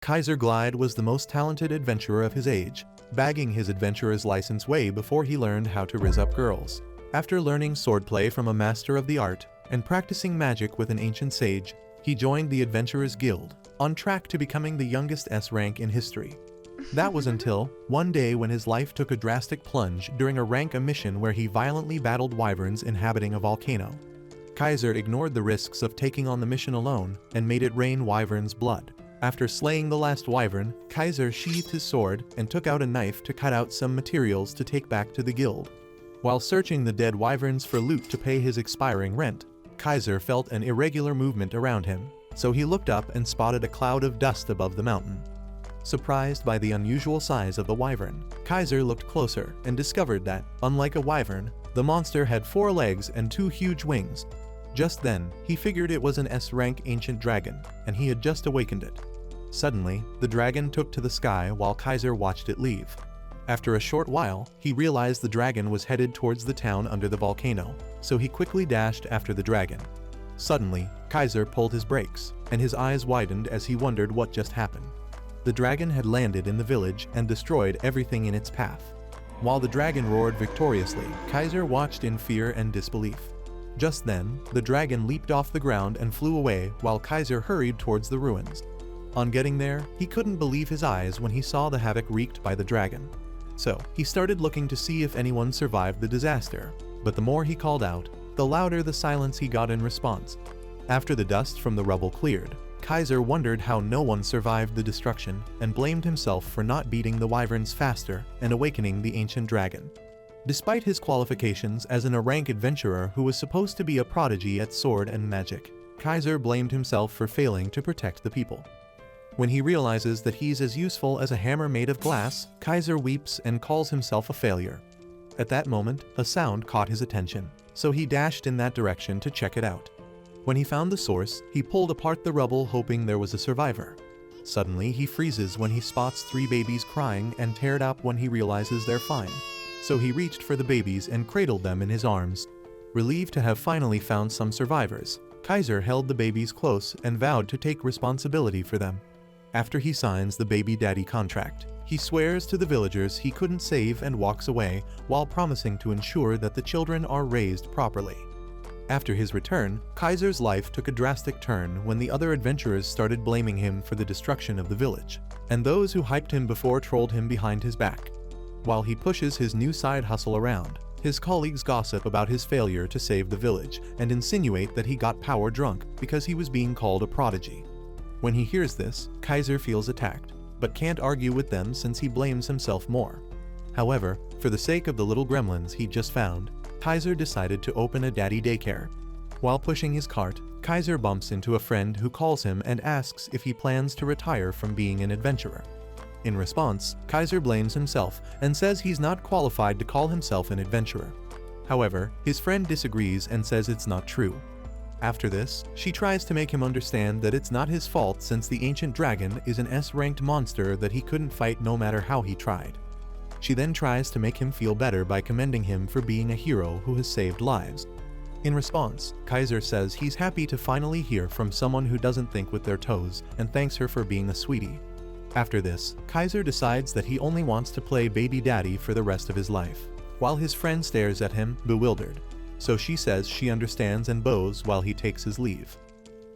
Kaiser Glide was the most talented adventurer of his age, bagging his adventurer's license way before he learned how to rizz up girls. After learning swordplay from a master of the art and practicing magic with an ancient sage, he joined the Adventurers Guild, on track to becoming the youngest S rank in history. That was until one day when his life took a drastic plunge during a rank mission where he violently battled wyverns inhabiting a volcano. Kaiser ignored the risks of taking on the mission alone and made it rain wyverns' blood. After slaying the last wyvern, Kaiser sheathed his sword and took out a knife to cut out some materials to take back to the guild. While searching the dead wyverns for loot to pay his expiring rent, Kaiser felt an irregular movement around him, so he looked up and spotted a cloud of dust above the mountain. Surprised by the unusual size of the wyvern, Kaiser looked closer and discovered that, unlike a wyvern, the monster had 4 legs and 2 huge wings. Just then, he figured it was an S-rank ancient dragon, and he had just awakened it. Suddenly, the dragon took to the sky while Kaiser watched it leave. After a short while, he realized the dragon was headed towards the town under the volcano, so he quickly dashed after the dragon. Suddenly, Kaiser pulled his brakes, and his eyes widened as he wondered what just happened. The dragon had landed in the village and destroyed everything in its path. While the dragon roared victoriously, Kaiser watched in fear and disbelief. Just then, the dragon leaped off the ground and flew away while Kaiser hurried towards the ruins. On getting there, he couldn't believe his eyes when he saw the havoc wreaked by the dragon. So, he started looking to see if anyone survived the disaster, but the more he called out, the louder the silence he got in response. After the dust from the rubble cleared, Kaiser wondered how no one survived the destruction and blamed himself for not beating the wyverns faster and awakening the ancient dragon. Despite his qualifications as an A-rank adventurer who was supposed to be a prodigy at sword and magic, Kaiser blamed himself for failing to protect the people. When he realizes that he's as useful as a hammer made of glass, Kaiser weeps and calls himself a failure. At that moment, a sound caught his attention, so he dashed in that direction to check it out. When he found the source, he pulled apart the rubble hoping there was a survivor. Suddenly, he freezes when he spots 3 babies crying and teared up when he realizes they're fine. So he reached for the babies and cradled them in his arms. Relieved to have finally found some survivors, Kaiser held the babies close and vowed to take responsibility for them. After he signs the baby daddy contract, he swears to the villagers he couldn't save and walks away while promising to ensure that the children are raised properly. After his return, Kaiser's life took a drastic turn when the other adventurers started blaming him for the destruction of the village, and those who hyped him before trolled him behind his back. While he pushes his new side hustle around, his colleagues gossip about his failure to save the village and insinuate that he got power drunk because he was being called a prodigy. When he hears this, Kaiser feels attacked, but can't argue with them since he blames himself more. However, for the sake of the little gremlins he just found, Kaiser decided to open a daddy daycare. While pushing his cart, Kaiser bumps into a friend who calls him and asks if he plans to retire from being an adventurer. In response, Kaiser blames himself and says he's not qualified to call himself an adventurer. However, his friend disagrees and says it's not true. After this, she tries to make him understand that it's not his fault since the ancient dragon is an S-ranked monster that he couldn't fight no matter how he tried. She then tries to make him feel better by commending him for being a hero who has saved lives. In response, Kaiser says he's happy to finally hear from someone who doesn't think with their toes and thanks her for being a sweetie. After this, Kaiser decides that he only wants to play baby daddy for the rest of his life, while his friend stares at him, bewildered. So she says she understands and bows while he takes his leave.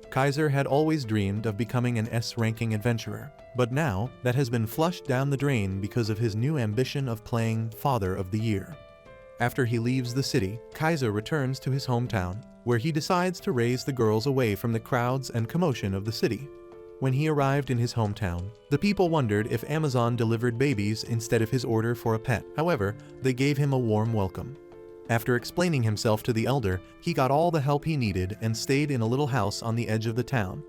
Kaiser had always dreamed of becoming an S-ranking adventurer, but now that has been flushed down the drain because of his new ambition of playing Father of the Year. After he leaves the city, Kaiser returns to his hometown, where he decides to raise the girls away from the crowds and commotion of the city. When he arrived in his hometown, the people wondered if Amazon delivered babies instead of his order for a pet. However, they gave him a warm welcome. After explaining himself to the elder, he got all the help he needed and stayed in a little house on the edge of the town.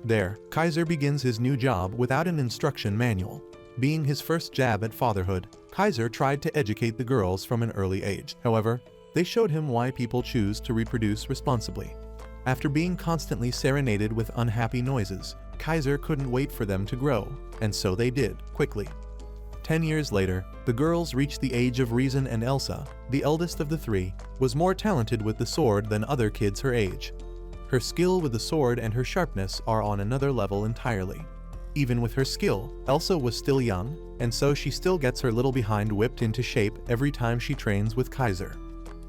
There, Kaiser begins his new job without an instruction manual. Being his first jab at fatherhood, Kaiser tried to educate the girls from an early age. However, they showed him why people choose to reproduce responsibly. After being constantly serenaded with unhappy noises, Kaiser couldn't wait for them to grow, and so they did, quickly. 10 years later, the girls reached the age of reason and Elsa, the eldest of the 3, was more talented with the sword than other kids her age. Her skill with the sword and her sharpness are on another level entirely. Even with her skill, Elsa was still young, and so she still gets her little behind whipped into shape every time she trains with Kaiser.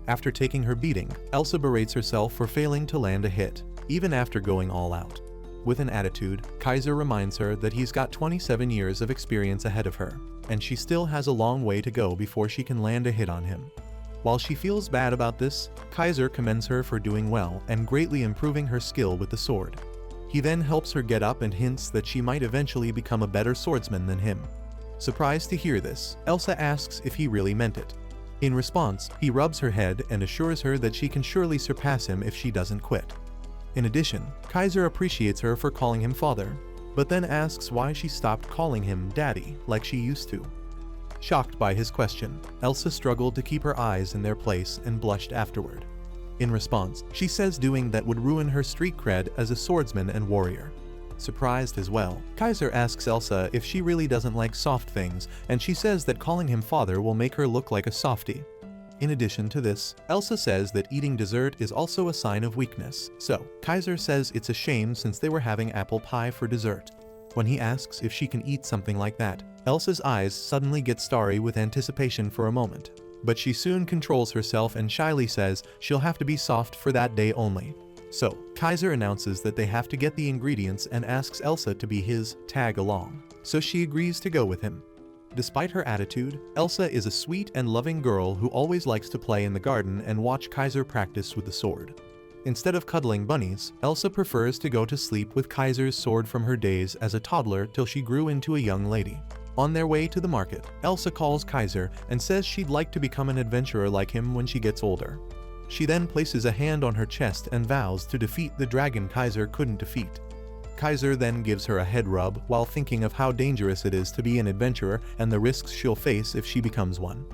After taking her beating, Elsa berates herself for failing to land a hit, even after going all out. With an attitude, Kaiser reminds her that he's got 27 years of experience ahead of her, and she still has a long way to go before she can land a hit on him. While she feels bad about this, Kaiser commends her for doing well and greatly improving her skill with the sword. He then helps her get up and hints that she might eventually become a better swordsman than him. Surprised to hear this, Elsa asks if he really meant it. In response, he rubs her head and assures her that she can surely surpass him if she doesn't quit. In addition, Kaiser appreciates her for calling him father, but then asks why she stopped calling him daddy like she used to. Shocked by his question, Elsa struggled to keep her eyes in their place and blushed afterward. In response, she says doing that would ruin her street cred as a swordsman and warrior. Surprised as well, Kaiser asks Elsa if she really doesn't like soft things, and she says that calling him father will make her look like a softie. In addition to this, Elsa says that eating dessert is also a sign of weakness, so Kaiser says it's a shame since they were having apple pie for dessert. When he asks if she can eat something like that, Elsa's eyes suddenly get starry with anticipation for a moment. But she soon controls herself and shyly says she'll have to be soft for that day only. So, Kaiser announces that they have to get the ingredients and asks Elsa to be his tag along, so she agrees to go with him. Despite her attitude, Elsa is a sweet and loving girl who always likes to play in the garden and watch Kaiser practice with the sword. Instead of cuddling bunnies, Elsa prefers to go to sleep with Kaiser's sword from her days as a toddler till she grew into a young lady. On their way to the market, Elsa calls Kaiser and says she'd like to become an adventurer like him when she gets older. She then places a hand on her chest and vows to defeat the dragon Kaiser couldn't defeat. Kaiser then gives her a head rub while thinking of how dangerous it is to be an adventurer and the risks she'll face if she becomes one.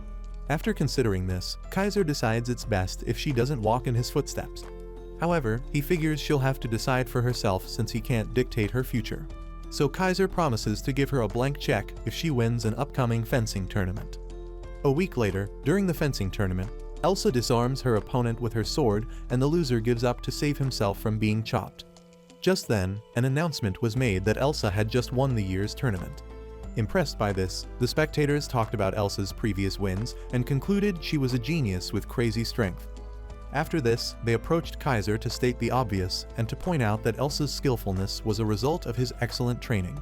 After considering this, Kaiser decides it's best if she doesn't walk in his footsteps. However, he figures she'll have to decide for herself since he can't dictate her future. So Kaiser promises to give her a blank check if she wins an upcoming fencing tournament. A week later, during the fencing tournament, Elsa disarms her opponent with her sword and the loser gives up to save himself from being chopped. Just then, an announcement was made that Elsa had just won the year's tournament. Impressed by this, the spectators talked about Elsa's previous wins and concluded she was a genius with crazy strength. After this, they approached Kaiser to state the obvious and to point out that Elsa's skillfulness was a result of his excellent training.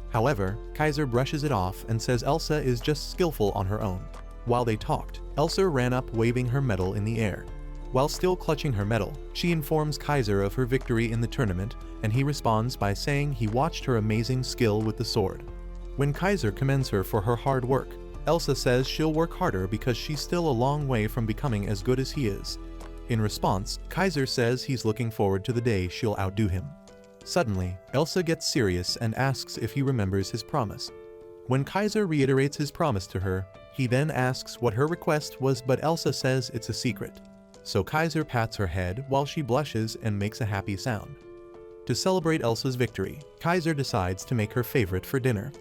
However, Kaiser brushes it off and says Elsa is just skillful on her own. While they talked, Elsa ran up waving her medal in the air. While still clutching her medal, she informs Kaiser of her victory in the tournament, and he responds by saying he watched her amazing skill with the sword. When Kaiser commends her for her hard work, Elsa says she'll work harder because she's still a long way from becoming as good as he is. In response, Kaiser says he's looking forward to the day she'll outdo him. Suddenly, Elsa gets serious and asks if he remembers his promise. When Kaiser reiterates his promise to her, he then asks what her request was, but Elsa says it's a secret. So Kaiser pats her head while she blushes and makes a happy sound. To celebrate Elsa's victory, Kaiser decides to make her favorite for dinner.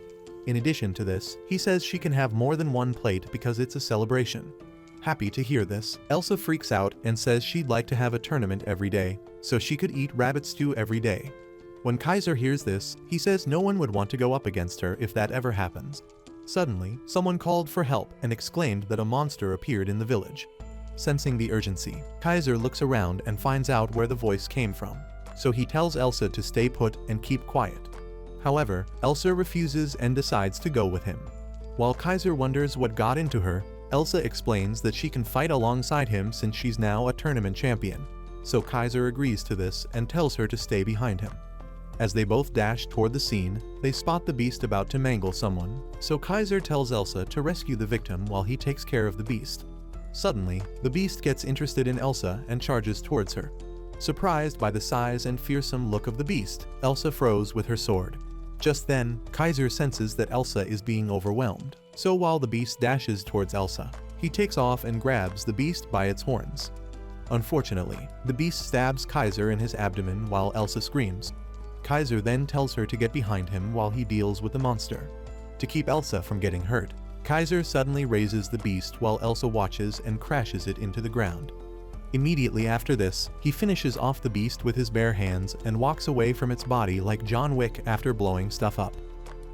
In addition to this, he says she can have more than one plate because it's a celebration. Happy to hear this, Elsa freaks out and says she'd like to have a tournament every day, so she could eat rabbit stew every day. When Kaiser hears this, he says no one would want to go up against her if that ever happens. Suddenly, someone called for help and exclaimed that a monster appeared in the village. Sensing the urgency, Kaiser looks around and finds out where the voice came from, so he tells Elsa to stay put and keep quiet. However, Elsa refuses and decides to go with him. While Kaiser wonders what got into her, Elsa explains that she can fight alongside him since she's now a tournament champion, so Kaiser agrees to this and tells her to stay behind him. As they both dash toward the scene, they spot the beast about to mangle someone, so Kaiser tells Elsa to rescue the victim while he takes care of the beast. Suddenly, the beast gets interested in Elsa and charges towards her. Surprised by the size and fearsome look of the beast, Elsa froze with her sword. Just then, Kaiser senses that Elsa is being overwhelmed, so while the beast dashes towards Elsa, he takes off and grabs the beast by its horns. Unfortunately, the beast stabs Kaiser in his abdomen while Elsa screams. Kaiser then tells her to get behind him while he deals with the monster. To keep Elsa from getting hurt, Kaiser suddenly raises the beast while Elsa watches and crashes it into the ground. Immediately after this, he finishes off the beast with his bare hands and walks away from its body like John Wick after blowing stuff up.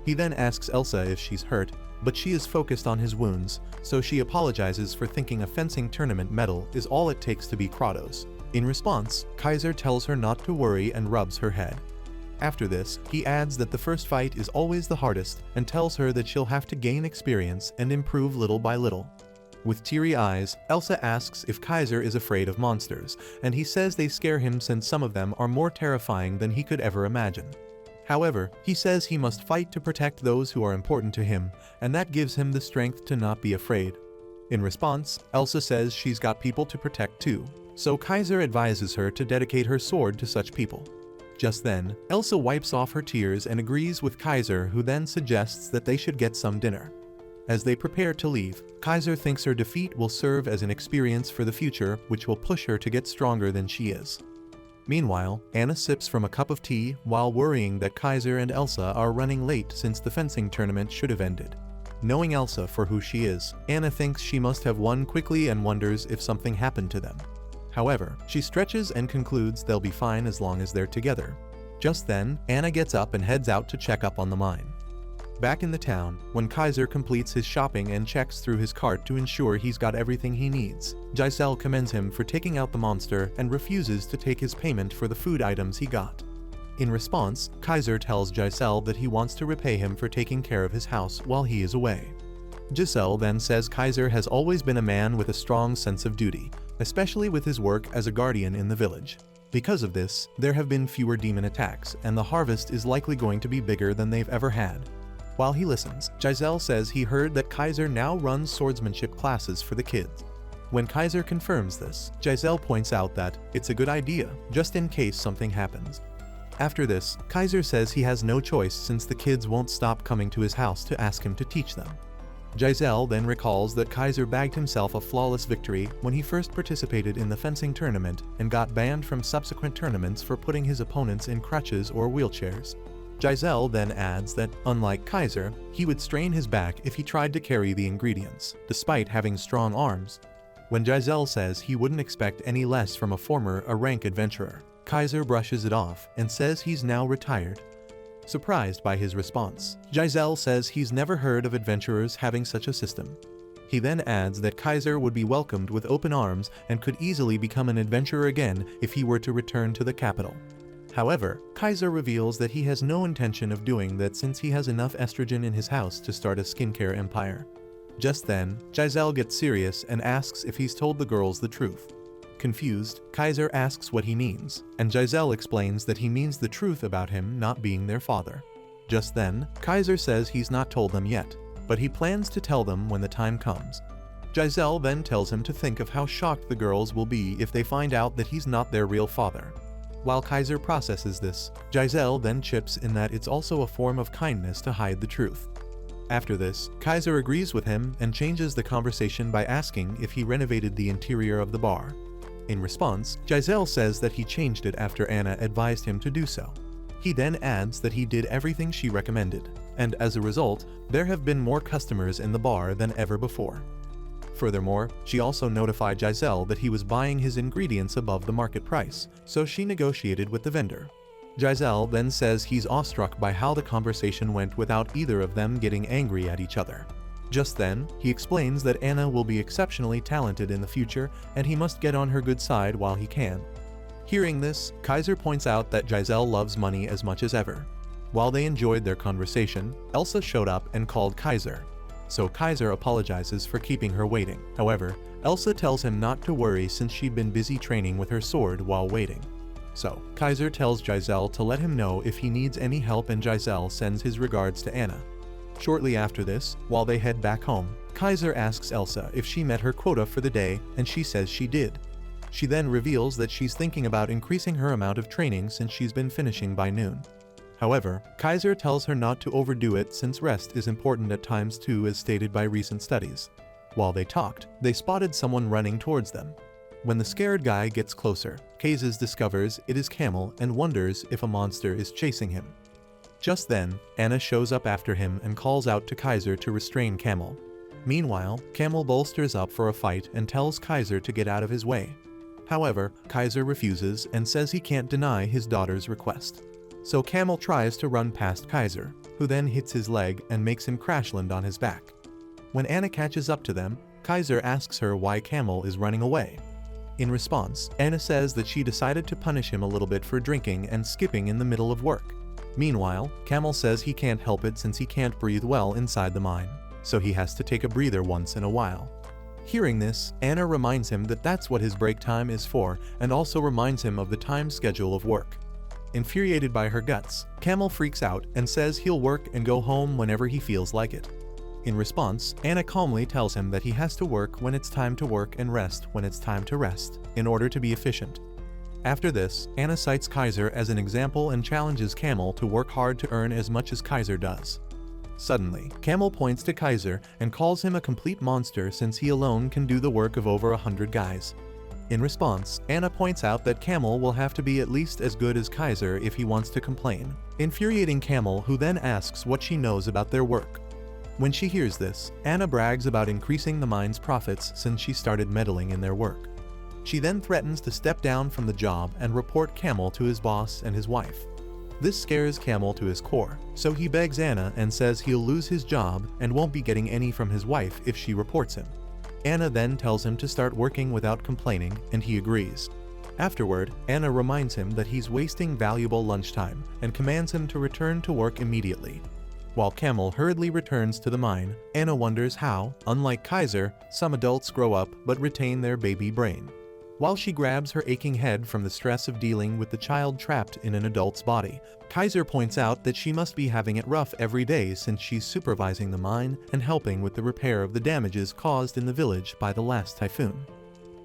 He then asks Elsa if she's hurt, but she is focused on his wounds, so she apologizes for thinking a fencing tournament medal is all it takes to be Kratos. In response, Kaiser tells her not to worry and rubs her head. After this, he adds that the first fight is always the hardest and tells her that she'll have to gain experience and improve little by little. With teary eyes, Elsa asks if Kaiser is afraid of monsters, and he says they scare him since some of them are more terrifying than he could ever imagine. However, he says he must fight to protect those who are important to him, and that gives him the strength to not be afraid. In response, Elsa says she's got people to protect too, so Kaiser advises her to dedicate her sword to such people. Just then, Elsa wipes off her tears and agrees with Kaiser, who then suggests that they should get some dinner. As they prepare to leave, Kaiser thinks her defeat will serve as an experience for the future, which will push her to get stronger than she is. Meanwhile, Anna sips from a cup of tea while worrying that Kaiser and Elsa are running late since the fencing tournament should have ended. Knowing Elsa for who she is, Anna thinks she must have won quickly and wonders if something happened to them. However, she stretches and concludes they'll be fine as long as they're together. Just then, Anna gets up and heads out to check up on the mine. Back in the town, when Kaiser completes his shopping and checks through his cart to ensure he's got everything he needs, Giselle commends him for taking out the monster and refuses to take his payment for the food items he got. In response, Kaiser tells Giselle that he wants to repay him for taking care of his house while he is away. Giselle then says Kaiser has always been a man with a strong sense of duty, especially with his work as a guardian in the village. Because of this, there have been fewer demon attacks, and the harvest is likely going to be bigger than they've ever had. While he listens, Giselle says he heard that Kaiser now runs swordsmanship classes for the kids. When Kaiser confirms this, Giselle points out that it's a good idea, just in case something happens. After this, Kaiser says he has no choice since the kids won't stop coming to his house to ask him to teach them. Giselle then recalls that Kaiser bagged himself a flawless victory when he first participated in the fencing tournament and got banned from subsequent tournaments for putting his opponents in crutches or wheelchairs. Giselle then adds that, unlike Kaiser, he would strain his back if he tried to carry the ingredients, despite having strong arms. When Giselle says he wouldn't expect any less from a former rank adventurer, Kaiser brushes it off and says he's now retired. Surprised by his response, Giselle says he's never heard of adventurers having such a system. He then adds that Kaiser would be welcomed with open arms and could easily become an adventurer again if he were to return to the capital. However, Kaiser reveals that he has no intention of doing that since he has enough estrogen in his house to start a skincare empire. Just then, Giselle gets serious and asks if he's told the girls the truth. Confused, Kaiser asks what he means, and Giselle explains that he means the truth about him not being their father. Just then, Kaiser says he's not told them yet, but he plans to tell them when the time comes. Giselle then tells him to think of how shocked the girls will be if they find out that he's not their real father. While Kaiser processes this, Giselle then chips in that it's also a form of kindness to hide the truth. After this, Kaiser agrees with him and changes the conversation by asking if he renovated the interior of the bar. In response, Giselle says that he changed it after Anna advised him to do so. He then adds that he did everything she recommended, and as a result, there have been more customers in the bar than ever before. Furthermore, she also notified Giselle that he was buying his ingredients above the market price, so she negotiated with the vendor. Giselle then says he's awestruck by how the conversation went without either of them getting angry at each other. Just then, he explains that Anna will be exceptionally talented in the future and he must get on her good side while he can. Hearing this, Kaiser points out that Giselle loves money as much as ever. While they enjoyed their conversation, Elsa showed up and called Kaiser. So Kaiser apologizes for keeping her waiting. However, Elsa tells him not to worry since she'd been busy training with her sword while waiting. So, Kaiser tells Giselle to let him know if he needs any help and Giselle sends his regards to Anna. Shortly after this, while they head back home, Kaiser asks Elsa if she met her quota for the day and she says she did. She then reveals that she's thinking about increasing her amount of training since she's been finishing by noon. However, Kaiser tells her not to overdo it since rest is important at times too, as stated by recent studies. While they talked, they spotted someone running towards them. When the scared guy gets closer, Kaiser discovers it is Camel and wonders if a monster is chasing him. Just then, Anna shows up after him and calls out to Kaiser to restrain Camel. Meanwhile, Camel bolsters up for a fight and tells Kaiser to get out of his way. However, Kaiser refuses and says he can't deny his daughter's request. so Camel tries to run past Kaiser, who then hits his leg and makes him crash land on his back. When Anna catches up to them, Kaiser asks her why Camel is running away. In response, Anna says that she decided to punish him a little bit for drinking and skipping in the middle of work. Meanwhile, Camel says he can't help it since he can't breathe well inside the mine, so he has to take a breather once in a while. Hearing this, Anna reminds him that that's what his break time is for, and also reminds him of the time schedule of work. Infuriated by her guts, Camel freaks out and says he'll work and go home whenever he feels like it. In response, Anna calmly tells him that he has to work when it's time to work and rest when it's time to rest, in order to be efficient. After this, Anna cites Kaiser as an example and challenges Camel to work hard to earn as much as Kaiser does. Suddenly, Camel points to Kaiser and calls him a complete monster since he alone can do the work of over 100 guys. In response, Anna points out that Camel will have to be at least as good as Kaiser if he wants to complain, infuriating Camel, who then asks what she knows about their work. When she hears this, Anna brags about increasing the mine's profits since she started meddling in their work. She then threatens to step down from the job and report Camel to his boss and his wife. This scares Camel to his core, so he begs Anna and says he'll lose his job and won't be getting any from his wife if she reports him. Anna then tells him to start working without complaining, and he agrees. Afterward, Anna reminds him that he's wasting valuable lunchtime and commands him to return to work immediately. While Camel hurriedly returns to the mine, Anna wonders how, unlike Kaiser, some adults grow up but retain their baby brain. While she grabs her aching head from the stress of dealing with the child trapped in an adult's body, Kaiser points out that she must be having it rough every day since she's supervising the mine and helping with the repair of the damages caused in the village by the last typhoon.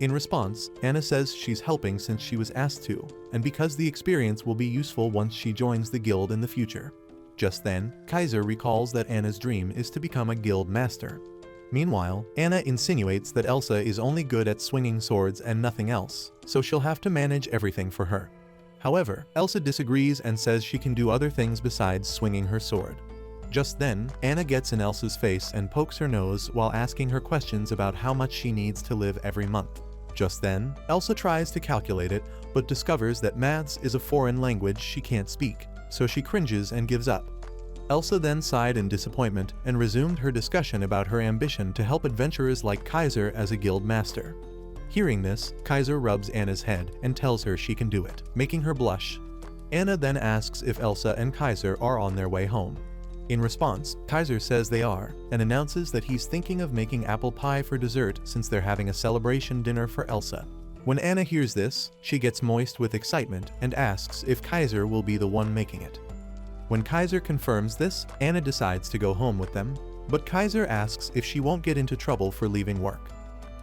In response, Anna says she's helping since she was asked to, and because the experience will be useful once she joins the guild in the future. Just then, Kaiser recalls that Anna's dream is to become a guild master. Meanwhile, Anna insinuates that Elsa is only good at swinging swords and nothing else, so she'll have to manage everything for her. However, Elsa disagrees and says she can do other things besides swinging her sword. Just then, Anna gets in Elsa's face and pokes her nose while asking her questions about how much she needs to live every month. Just then, Elsa tries to calculate it, but discovers that maths is a foreign language she can't speak, so she cringes and gives up. Elsa then sighed in disappointment and resumed her discussion about her ambition to help adventurers like Kaiser as a guild master. Hearing this, Kaiser rubs Anna's head and tells her she can do it, making her blush. Anna then asks if Elsa and Kaiser are on their way home. In response, Kaiser says they are, and announces that he's thinking of making apple pie for dessert since they're having a celebration dinner for Elsa. When Anna hears this, she gets moist with excitement and asks if Kaiser will be the one making it. When Kaiser confirms this, Anna decides to go home with them, but Kaiser asks if she won't get into trouble for leaving work.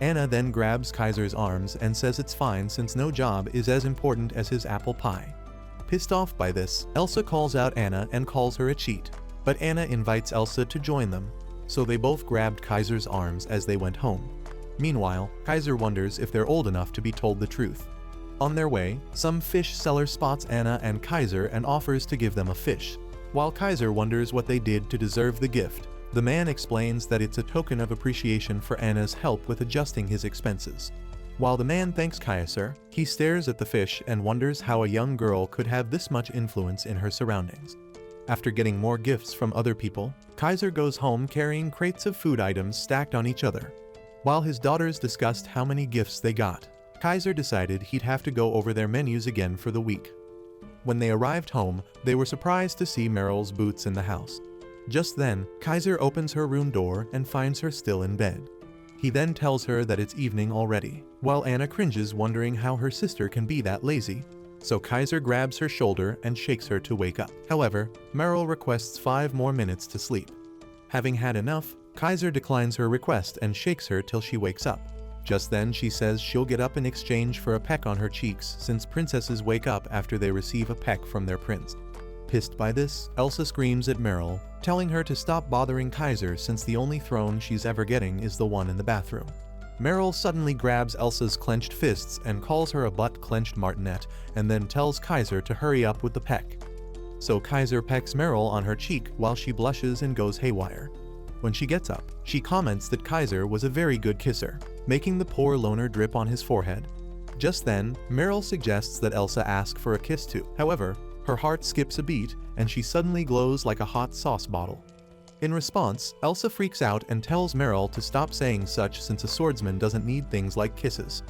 Anna then grabs Kaiser's arms and says it's fine since no job is as important as his apple pie. Pissed off by this, Elsa calls out Anna and calls her a cheat, but Anna invites Elsa to join them, so they both grabbed Kaiser's arms as they went home. Meanwhile, Kaiser wonders if they're old enough to be told the truth. On their way, some fish seller spots Anna and Kaiser and offers to give them a fish. While Kaiser wonders what they did to deserve the gift, the man explains that it's a token of appreciation for Anna's help with adjusting his expenses. While the man thanks Kaiser, he stares at the fish and wonders how a young girl could have this much influence in her surroundings. After getting more gifts from other people, Kaiser goes home carrying crates of food items stacked on each other. While his daughters discussed how many gifts they got, Kaiser decided he'd have to go over their menus again for the week. When they arrived home, they were surprised to see Meryl's boots in the house. Just then, Kaiser opens her room door and finds her still in bed. He then tells her that it's evening already, while Anna cringes wondering how her sister can be that lazy. So Kaiser grabs her shoulder and shakes her to wake up. However, Meryl requests 5 more minutes to sleep. Having had enough, Kaiser declines her request and shakes her till she wakes up. Just then she says she'll get up in exchange for a peck on her cheeks since princesses wake up after they receive a peck from their prince. Pissed by this, Elsa screams at Meryl, telling her to stop bothering Kaiser since the only throne she's ever getting is the one in the bathroom. Meryl suddenly grabs Elsa's clenched fists and calls her a butt-clenched martinet and then tells Kaiser to hurry up with the peck. So Kaiser pecks Meryl on her cheek while she blushes and goes haywire. When she gets up, she comments that Kaiser was a very good kisser, making the poor loner drip on his forehead. Just then, Meryl suggests that Elsa ask for a kiss too. However, her heart skips a beat, and she suddenly glows like a hot sauce bottle. In response, Elsa freaks out and tells Meryl to stop saying such since a swordsman doesn't need things like kisses.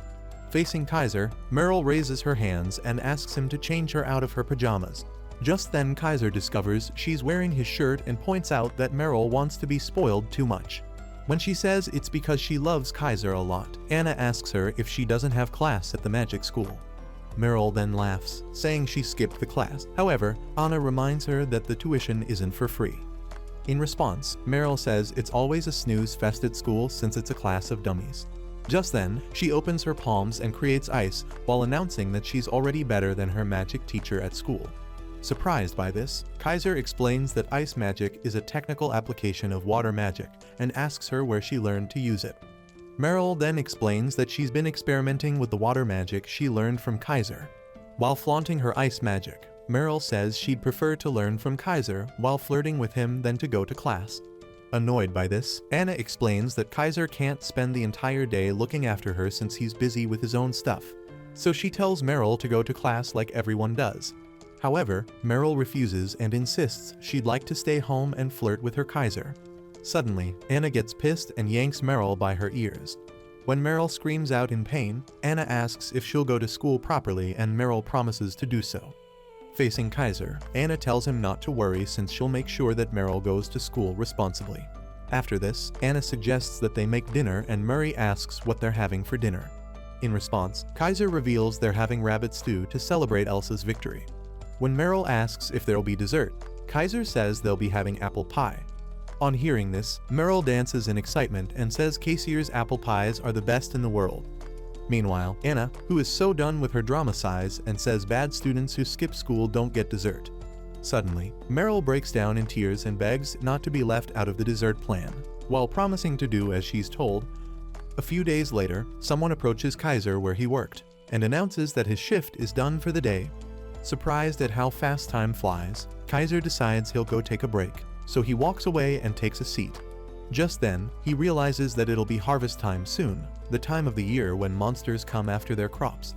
Facing Kaiser, Meryl raises her hands and asks him to change her out of her pajamas. Just then Kaiser discovers she's wearing his shirt and points out that Meryl wants to be spoiled too much. When she says it's because she loves Kaiser a lot, Anna asks her if she doesn't have class at the magic school. Meryl then laughs, saying she skipped the class. However, Anna reminds her that the tuition isn't for free. In response, Meryl says it's always a snooze fest at school since it's a class of dummies. Just then, she opens her palms and creates ice while announcing that she's already better than her magic teacher at school. Surprised by this, Kaiser explains that ice magic is a technical application of water magic and asks her where she learned to use it. Meryl then explains that she's been experimenting with the water magic she learned from Kaiser. While flaunting her ice magic, Meryl says she'd prefer to learn from Kaiser while flirting with him than to go to class. Annoyed by this, Anna explains that Kaiser can't spend the entire day looking after her since he's busy with his own stuff. So she tells Meryl to go to class like everyone does. However, Meryl refuses and insists she'd like to stay home and flirt with her Kaiser. Suddenly, Anna gets pissed and yanks Meryl by her ears. When Meryl screams out in pain, Anna asks if she'll go to school properly and Meryl promises to do so. Facing Kaiser, Anna tells him not to worry since she'll make sure that Meryl goes to school responsibly. After this, Anna suggests that they make dinner and Murray asks what they're having for dinner. In response, Kaiser reveals they're having rabbit stew to celebrate Elsa's victory. When Meryl asks if there'll be dessert, Kaiser says they'll be having apple pie. On hearing this, Meryl dances in excitement and says Kaiser's apple pies are the best in the world. Meanwhile, Anna, who is so done with her drama size and says bad students who skip school don't get dessert. Suddenly, Meryl breaks down in tears and begs not to be left out of the dessert plan, while promising to do as she's told. A few days later, someone approaches Kaiser where he worked and announces that his shift is done for the day. Surprised at how fast time flies, Kaiser decides he'll go take a break, so he walks away and takes a seat. Just then, he realizes that it'll be harvest time soon, the time of the year when monsters come after their crops.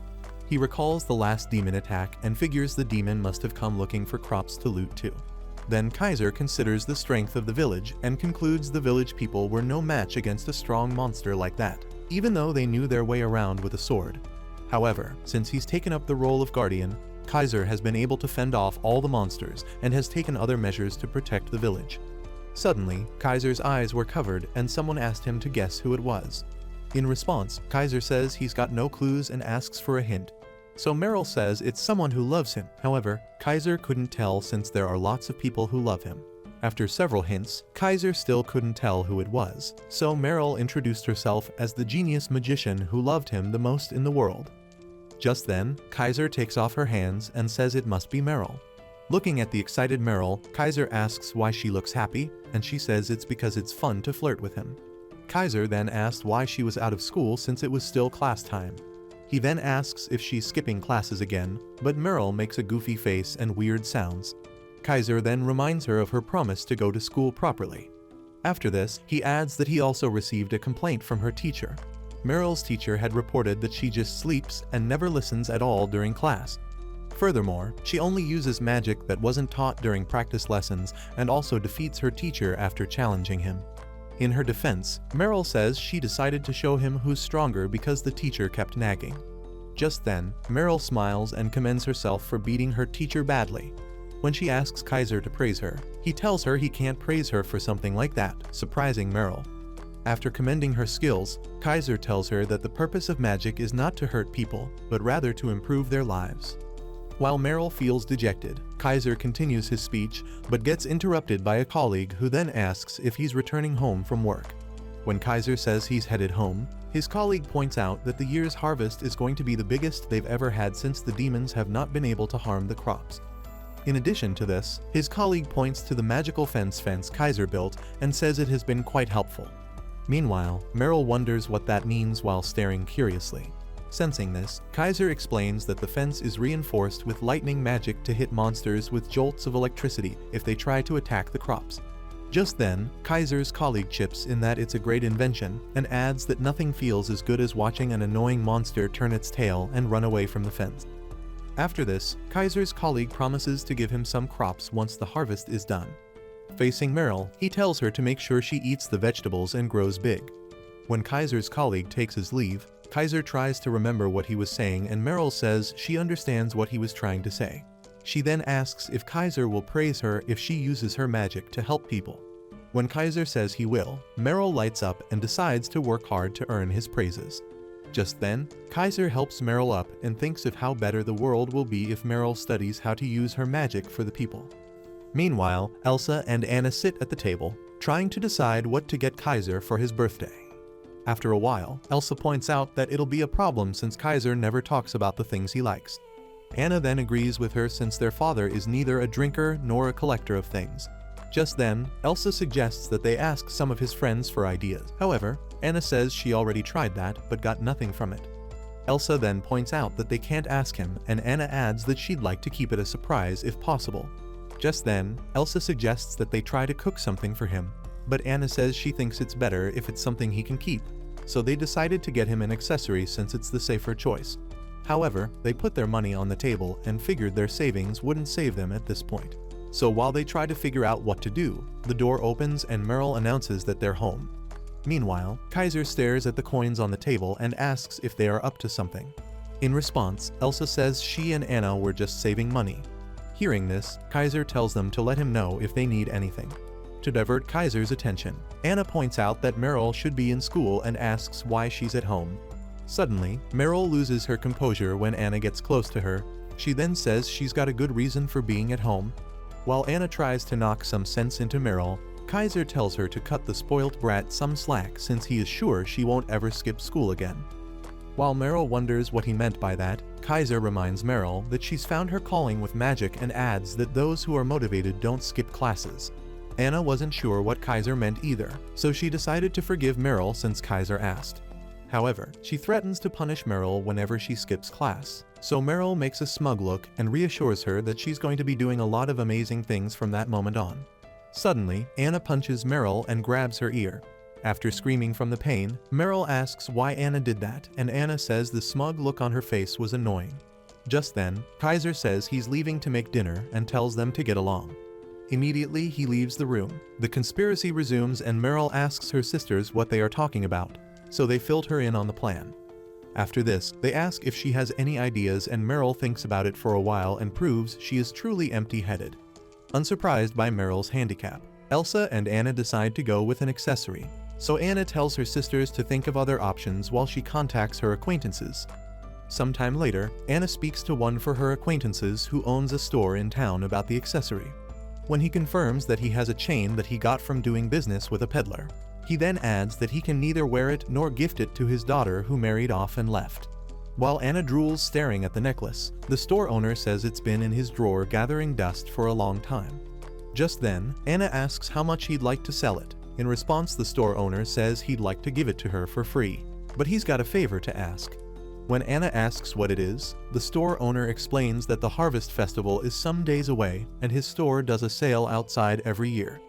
He recalls the last demon attack and figures the demon must have come looking for crops to loot too. Then Kaiser considers the strength of the village and concludes the village people were no match against a strong monster like that, even though they knew their way around with a sword. However, since he's taken up the role of guardian, Kaiser has been able to fend off all the monsters and has taken other measures to protect the village. Suddenly, Kaiser's eyes were covered and someone asked him to guess who it was. In response, Kaiser says he's got no clues and asks for a hint. So Meryl says it's someone who loves him. However, Kaiser couldn't tell since there are lots of people who love him. After several hints, Kaiser still couldn't tell who it was, so Meryl introduced herself as the genius magician who loved him the most in the world. Just then, Kaiser takes off her hands and says it must be Meryl. Looking at the excited Meryl, Kaiser asks why she looks happy, and she says it's because it's fun to flirt with him. Kaiser then asked why she was out of school since it was still class time. He then asks if she's skipping classes again, but Meryl makes a goofy face and weird sounds. Kaiser then reminds her of her promise to go to school properly. After this, he adds that he also received a complaint from her teacher. Meryl's teacher had reported that she just sleeps and never listens at all during class. Furthermore, she only uses magic that wasn't taught during practice lessons and also defeats her teacher after challenging him. In her defense, Meryl says she decided to show him who's stronger because the teacher kept nagging. Just then, Meryl smiles and commends herself for beating her teacher badly. When she asks Kaiser to praise her, he tells her he can't praise her for something like that, surprising Meryl. After commending her skills, Kaiser tells her that the purpose of magic is not to hurt people, but rather to improve their lives. While Meryl feels dejected, Kaiser continues his speech, but gets interrupted by a colleague who then asks if he's returning home from work. When Kaiser says he's headed home, his colleague points out that the year's harvest is going to be the biggest they've ever had since the demons have not been able to harm the crops. In addition to this, his colleague points to the magical fence Kaiser built and says it has been quite helpful. Meanwhile, Meryl wonders what that means while staring curiously. Sensing this, Kaiser explains that the fence is reinforced with lightning magic to hit monsters with jolts of electricity if they try to attack the crops. Just then, Kaiser's colleague chips in that it's a great invention and adds that nothing feels as good as watching an annoying monster turn its tail and run away from the fence. After this, Kaiser's colleague promises to give him some crops once the harvest is done. Facing Meryl, he tells her to make sure she eats the vegetables and grows big. When Kaiser's colleague takes his leave, Kaiser tries to remember what he was saying and Meryl says she understands what he was trying to say. She then asks if Kaiser will praise her if she uses her magic to help people. When Kaiser says he will, Meryl lights up and decides to work hard to earn his praises. Just then, Kaiser helps Meryl up and thinks of how better the world will be if Meryl studies how to use her magic for the people. Meanwhile, Elsa and Anna sit at the table, trying to decide what to get Kaiser for his birthday. After a while, Elsa points out that it'll be a problem since Kaiser never talks about the things he likes. Anna then agrees with her since their father is neither a drinker nor a collector of things. Just then, Elsa suggests that they ask some of his friends for ideas. However, Anna says she already tried that but got nothing from it. Elsa then points out that they can't ask him and Anna adds that she'd like to keep it a surprise if possible. Just then, Elsa suggests that they try to cook something for him, but Anna says she thinks it's better if it's something he can keep, so they decided to get him an accessory since it's the safer choice. However, they put their money on the table and figured their savings wouldn't save them at this point. So while they try to figure out what to do, the door opens and Meryl announces that they're home. Meanwhile, Kaiser stares at the coins on the table and asks if they are up to something. In response, Elsa says she and Anna were just saving money. Hearing this, Kaiser tells them to let him know if they need anything. To divert Kaiser's attention, Anna points out that Meryl should be in school and asks why she's at home. Suddenly, Meryl loses her composure when Anna gets close to her. She then says she's got a good reason for being at home. While Anna tries to knock some sense into Meryl, Kaiser tells her to cut the spoilt brat some slack since he is sure she won't ever skip school again. While Meryl wonders what he meant by that, Kaiser reminds Meryl that she's found her calling with magic and adds that those who are motivated don't skip classes. Anna wasn't sure what Kaiser meant either, so she decided to forgive Meryl since Kaiser asked. However, she threatens to punish Meryl whenever she skips class, so Meryl makes a smug look and reassures her that she's going to be doing a lot of amazing things from that moment on. Suddenly, Anna punches Meryl and grabs her ear. After screaming from the pain, Meryl asks why Anna did that, and Anna says the smug look on her face was annoying. Just then, Kaiser says he's leaving to make dinner and tells them to get along. Immediately, he leaves the room. The conspiracy resumes and Meryl asks her sisters what they are talking about, so they filled her in on the plan. After this, they ask if she has any ideas and Meryl thinks about it for a while and proves she is truly empty-headed. Unsurprised by Meryl's handicap, Elsa and Anna decide to go with an accessory, so Anna tells her sisters to think of other options while she contacts her acquaintances. Sometime later, Anna speaks to one of her acquaintances who owns a store in town about the accessory. When he confirms that he has a chain that he got from doing business with a peddler, he then adds that he can neither wear it nor gift it to his daughter who married off and left. While Anna drools staring at the necklace, the store owner says it's been in his drawer gathering dust for a long time. Just then, Anna asks how much he'd like to sell it. In response, the store owner says he'd like to give it to her for free, but he's got a favor to ask. When Anna asks what it is, the store owner explains that the Harvest Festival is some days away and his store does a sale outside every year.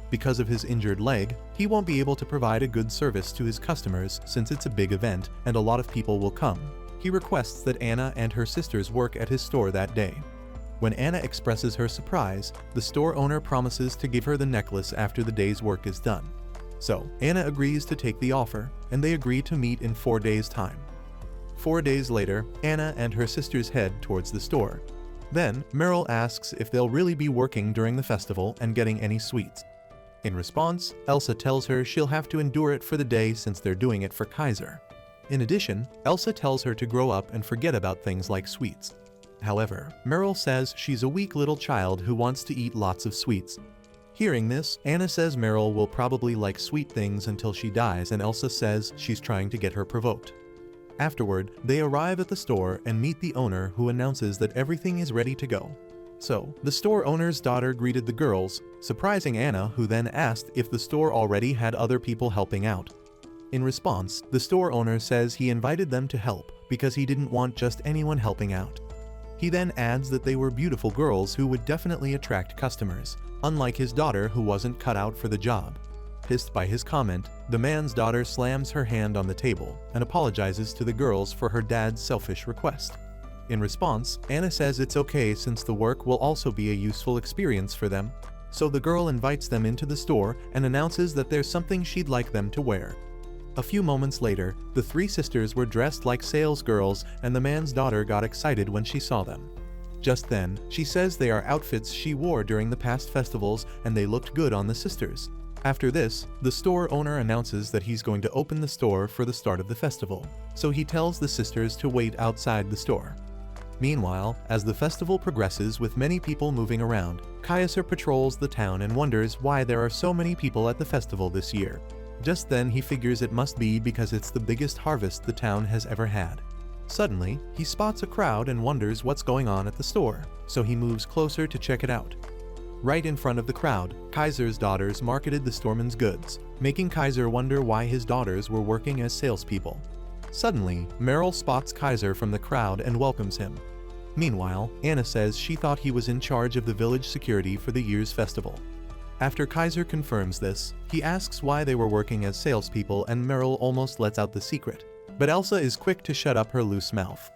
Because of his injured leg, he won't be able to provide a good service to his customers since it's a big event and a lot of people will come. He requests that Anna and her sisters work at his store that day. When Anna expresses her surprise, the store owner promises to give her the necklace after the day's work is done. So, Anna agrees to take the offer, and they agree to meet in 4 days' time. 4 days later, Anna and her sisters head towards the store. Then, Meryl asks if they'll really be working during the festival and getting any sweets. In response, Elsa tells her she'll have to endure it for the day since they're doing it for Kaiser. In addition, Elsa tells her to grow up and forget about things like sweets. However, Meryl says she's a weak little child who wants to eat lots of sweets. Hearing this, Anna says Meryl will probably like sweet things until she dies, and Elsa says she's trying to get her provoked. Afterward, they arrive at the store and meet the owner, who announces that everything is ready to go. So, the store owner's daughter greeted the girls, surprising Anna, who then asked if the store already had other people helping out. In response, the store owner says he invited them to help because he didn't want just anyone helping out. He then adds that they were beautiful girls who would definitely attract customers, unlike his daughter who wasn't cut out for the job. Pissed by his comment, the man's daughter slams her hand on the table and apologizes to the girls for her dad's selfish request. In response, Anna says it's okay since the work will also be a useful experience for them. So the girl invites them into the store and announces that there's something she'd like them to wear. A few moments later, the three sisters were dressed like salesgirls and the man's daughter got excited when she saw them. Just then, she says they are outfits she wore during the past festivals and they looked good on the sisters. After this, the store owner announces that he's going to open the store for the start of the festival, so he tells the sisters to wait outside the store. Meanwhile, as the festival progresses with many people moving around, Kaiser patrols the town and wonders why there are so many people at the festival this year. Just then he figures it must be because it's the biggest harvest the town has ever had. Suddenly, he spots a crowd and wonders what's going on at the store, so he moves closer to check it out. Right in front of the crowd, Kaiser's daughters marketed the storeman's goods, making Kaiser wonder why his daughters were working as salespeople. Suddenly, Meryl spots Kaiser from the crowd and welcomes him. Meanwhile, Anna says she thought he was in charge of the village security for the year's festival. After Kaiser confirms this, he asks why they were working as salespeople and Meryl almost lets out the secret. But Elsa is quick to shut up her loose mouth.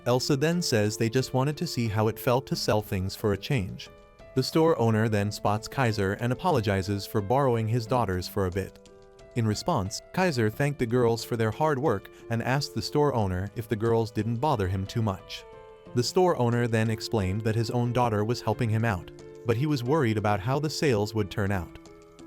Elsa then says they just wanted to see how it felt to sell things for a change. The store owner then spots Kaiser and apologizes for borrowing his daughters for a bit. In response, Kaiser thanked the girls for their hard work and asked the store owner if the girls didn't bother him too much. The store owner then explained that his own daughter was helping him out, but he was worried about how the sales would turn out.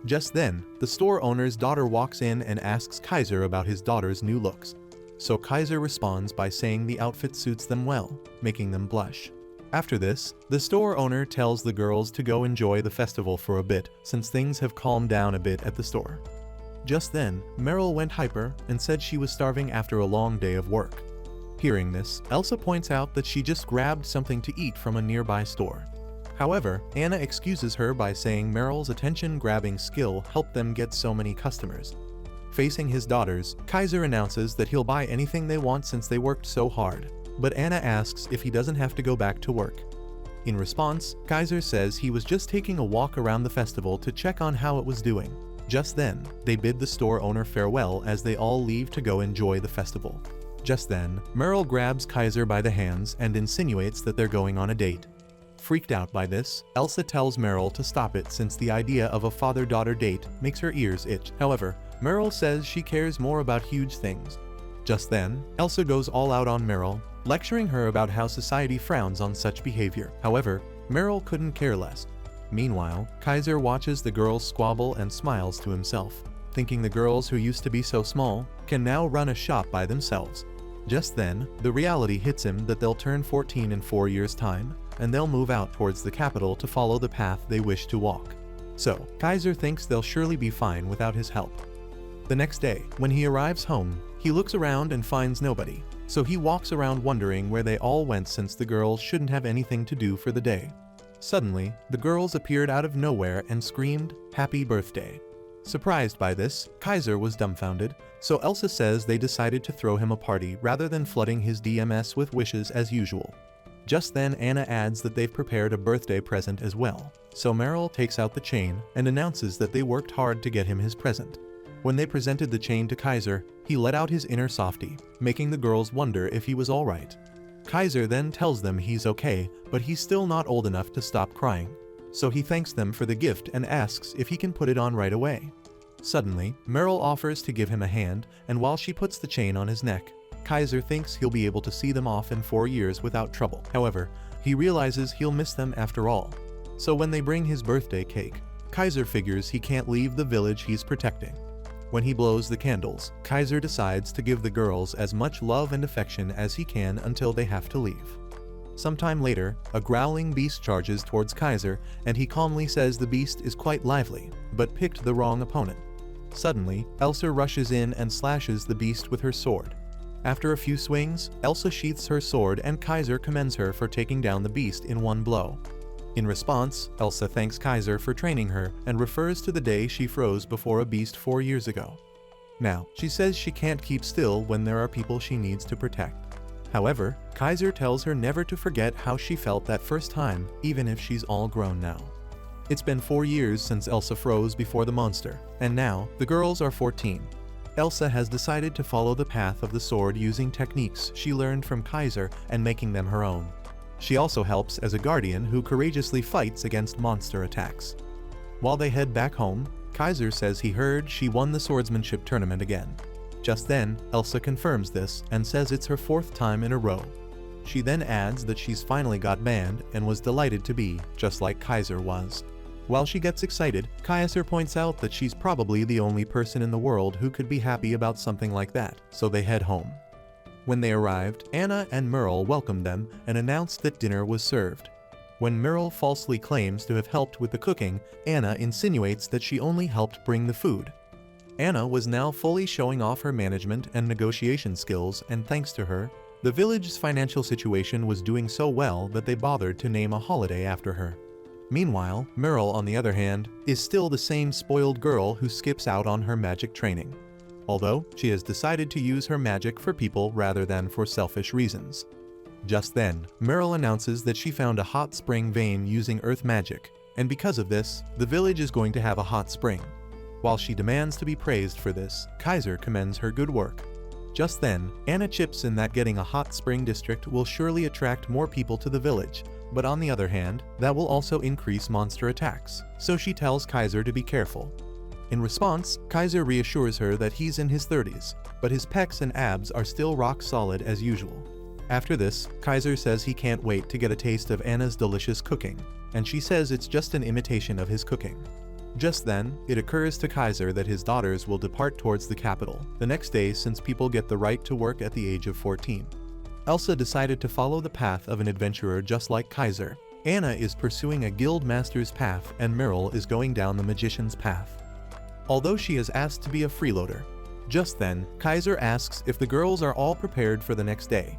Just then, the store owner's daughter walks in and asks Kaiser about his daughter's new looks. So Kaiser responds by saying the outfit suits them well, making them blush. After this, the store owner tells the girls to go enjoy the festival for a bit since things have calmed down a bit at the store. Just then, Meryl went hyper and said she was starving after a long day of work. Hearing this, Elsa points out that she just grabbed something to eat from a nearby store. However, Anna excuses her by saying Meryl's attention-grabbing skill helped them get so many customers. Facing his daughters, Kaiser announces that he'll buy anything they want since they worked so hard. But Anna asks if he doesn't have to go back to work. In response, Kaiser says he was just taking a walk around the festival to check on how it was doing. Just then, they bid the store owner farewell as they all leave to go enjoy the festival. Just then, Meryl grabs Kaiser by the hands and insinuates that they're going on a date. Freaked out by this, Elsa tells Meryl to stop it since the idea of a father-daughter date makes her ears itch. However, Meryl says she cares more about huge things. Just then, Elsa goes all out on Meryl, lecturing her about how society frowns on such behavior. However, Meryl couldn't care less. Meanwhile, Kaiser watches the girls squabble and smiles to himself, thinking the girls who used to be so small can now run a shop by themselves. Just then, the reality hits him that they'll turn 14 in 4 years' time, and they'll move out towards the capital to follow the path they wish to walk. So, Kaiser thinks they'll surely be fine without his help. The next day, when he arrives home, he looks around and finds nobody, so he walks around wondering where they all went since the girls shouldn't have anything to do for the day. Suddenly, the girls appeared out of nowhere and screamed, "Happy birthday." Surprised by this, Kaiser was dumbfounded, so Elsa says they decided to throw him a party rather than flooding his DMS with wishes as usual. Just then Anna adds that they've prepared a birthday present as well, so Meryl takes out the chain and announces that they worked hard to get him his present. When they presented the chain to Kaiser, he let out his inner softie, making the girls wonder if he was alright. Kaiser then tells them he's okay, but he's still not old enough to stop crying. So he thanks them for the gift and asks if he can put it on right away. Suddenly, Meryl offers to give him a hand, and while she puts the chain on his neck, Kaiser thinks he'll be able to see them off in 4 years without trouble. However, he realizes he'll miss them after all. So when they bring his birthday cake, Kaiser figures he can't leave the village he's protecting. When he blows the candles, Kaiser decides to give the girls as much love and affection as he can until they have to leave. Sometime later, a growling beast charges towards Kaiser, and he calmly says the beast is quite lively, but picked the wrong opponent. Suddenly, Elsa rushes in and slashes the beast with her sword. After a few swings, Elsa sheaths her sword and Kaiser commends her for taking down the beast in one blow. In response, Elsa thanks Kaiser for training her and refers to the day she froze before a beast 4 years ago. Now, she says she can't keep still when there are people she needs to protect. However, Kaiser tells her never to forget how she felt that first time, even if she's all grown now. It's been 4 years since Elsa froze before the monster, and now, the girls are 14. Elsa has decided to follow the path of the sword using techniques she learned from Kaiser and making them her own. She also helps as a guardian who courageously fights against monster attacks. While they head back home, Kaiser says he heard she won the swordsmanship tournament again. Just then, Elsa confirms this and says it's her 4th time in a row. She then adds that she's finally got banned and was delighted to be, just like Kaiser was. While she gets excited, Kaiser points out that she's probably the only person in the world who could be happy about something like that, so they head home. When they arrived, Anna and Meryl welcomed them and announced that dinner was served. When Meryl falsely claims to have helped with the cooking, Anna insinuates that she only helped bring the food. Anna was now fully showing off her management and negotiation skills, and thanks to her, the village's financial situation was doing so well that they bothered to name a holiday after her. Meanwhile, Meryl, on the other hand, is still the same spoiled girl who skips out on her magic training. Although, she has decided to use her magic for people rather than for selfish reasons. Just then, Meryl announces that she found a hot spring vein using earth magic, and because of this, the village is going to have a hot spring. While she demands to be praised for this, Kaiser commends her good work. Just then, Anna chips in that getting a hot spring district will surely attract more people to the village, but on the other hand, that will also increase monster attacks, so she tells Kaiser to be careful. In response, Kaiser reassures her that he's in his 30s, but his pecs and abs are still rock solid as usual. After this, Kaiser says he can't wait to get a taste of Anna's delicious cooking, and she says it's just an imitation of his cooking. Just then, it occurs to Kaiser that his daughters will depart towards the capital the next day since people get the right to work at the age of 14. Elsa decided to follow the path of an adventurer just like Kaiser. Anna is pursuing a guild master's path and Meryl is going down the magician's path. Although she is asked to be a freeloader. Just then, Kaiser asks if the girls are all prepared for the next day.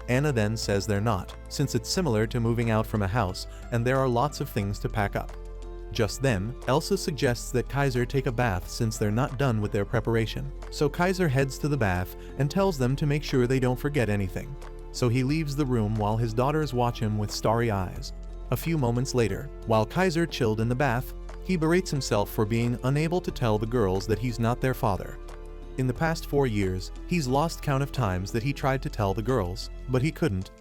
Anna then says they're not, since it's similar to moving out from a house and there are lots of things to pack up. Just then, Elsa suggests that Kaiser take a bath since they're not done with their preparation. So Kaiser heads to the bath and tells them to make sure they don't forget anything. So he leaves the room while his daughters watch him with starry eyes. A few moments later, while Kaiser chilled in the bath, he berates himself for being unable to tell the girls that he's not their father. In the past 4 years, he's lost count of times that he tried to tell the girls, but he couldn't.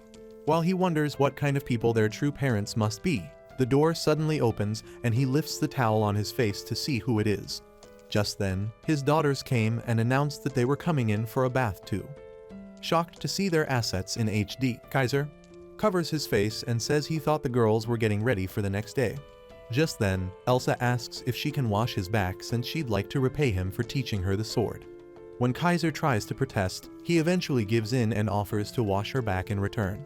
While he wonders what kind of people their true parents must be, the door suddenly opens and he lifts the towel on his face to see who it is. Just then, his daughters came and announced that they were coming in for a bath too. Shocked to see their assets in HD, Kaiser covers his face and says he thought the girls were getting ready for the next day. Just then, Elsa asks if she can wash his back since she'd like to repay him for teaching her the sword. When Kaiser tries to protest, he eventually gives in and offers to wash her back in return.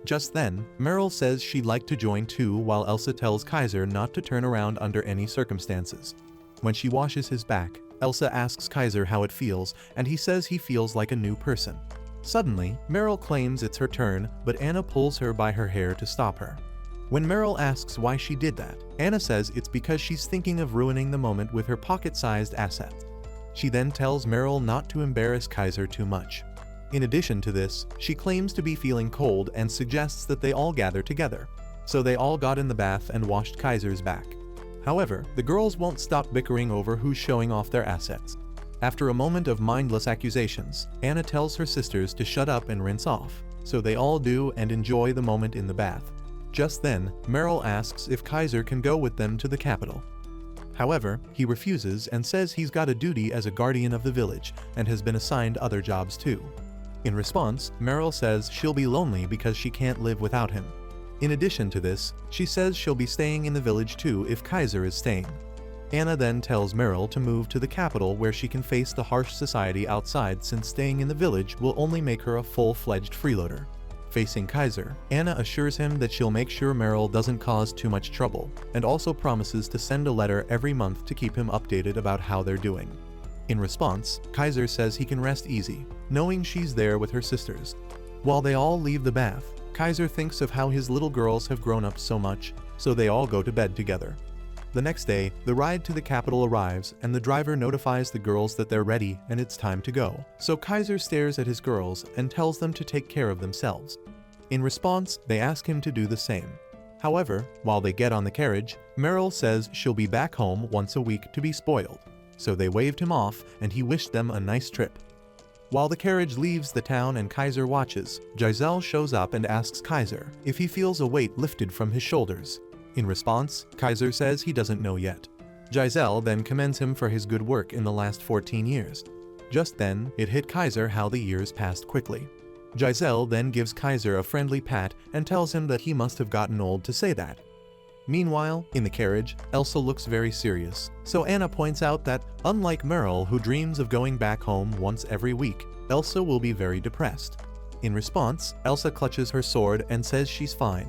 Just then, Meryl says she'd like to join too while Elsa tells Kaiser not to turn around under any circumstances. When she washes his back, Elsa asks Kaiser how it feels and he says he feels like a new person. Suddenly, Meryl claims it's her turn, but Anna pulls her by her hair to stop her. When Meryl asks why she did that, Anna says it's because she's thinking of ruining the moment with her pocket-sized assets. She then tells Meryl not to embarrass Kaiser too much. In addition to this, she claims to be feeling cold and suggests that they all gather together. So they all got in the bath and washed Kaiser's back. However, the girls won't stop bickering over who's showing off their assets. After a moment of mindless accusations, Anna tells her sisters to shut up and rinse off. So they all do and enjoy the moment in the bath. Just then, Meryl asks if Kaiser can go with them to the capital. However, he refuses and says he's got a duty as a guardian of the village and has been assigned other jobs too. In response, Meryl says she'll be lonely because she can't live without him. In addition to this, she says she'll be staying in the village too if Kaiser is staying. Anna then tells Meryl to move to the capital where she can face the harsh society outside since staying in the village will only make her a full-fledged freeloader. Facing Kaiser, Anna assures him that she'll make sure Meryl doesn't cause too much trouble, and also promises to send a letter every month to keep him updated about how they're doing. In response, Kaiser says he can rest easy, knowing she's there with her sisters. While they all leave the bath, Kaiser thinks of how his little girls have grown up so much, so they all go to bed together. The next day, the ride to the capital arrives and the driver notifies the girls that they're ready and it's time to go. So Kaiser stares at his girls and tells them to take care of themselves. In response, they ask him to do the same. However, while they get on the carriage, Meryl says she'll be back home once a week to be spoiled. so they waved him off and he wished them a nice trip. While the carriage leaves the town and Kaiser watches, Giselle shows up and asks Kaiser if he feels a weight lifted from his shoulders. In response, Kaiser says he doesn't know yet. Giselle then commends him for his good work in the last 14 years. Just then, it hit Kaiser how the years passed quickly. Giselle then gives Kaiser a friendly pat and tells him that he must have gotten old to say that. Meanwhile, in the carriage, Elsa looks very serious, so Anna points out that, unlike Meryl who dreams of going back home once every week, Elsa will be very depressed. In response, Elsa clutches her sword and says she's fine.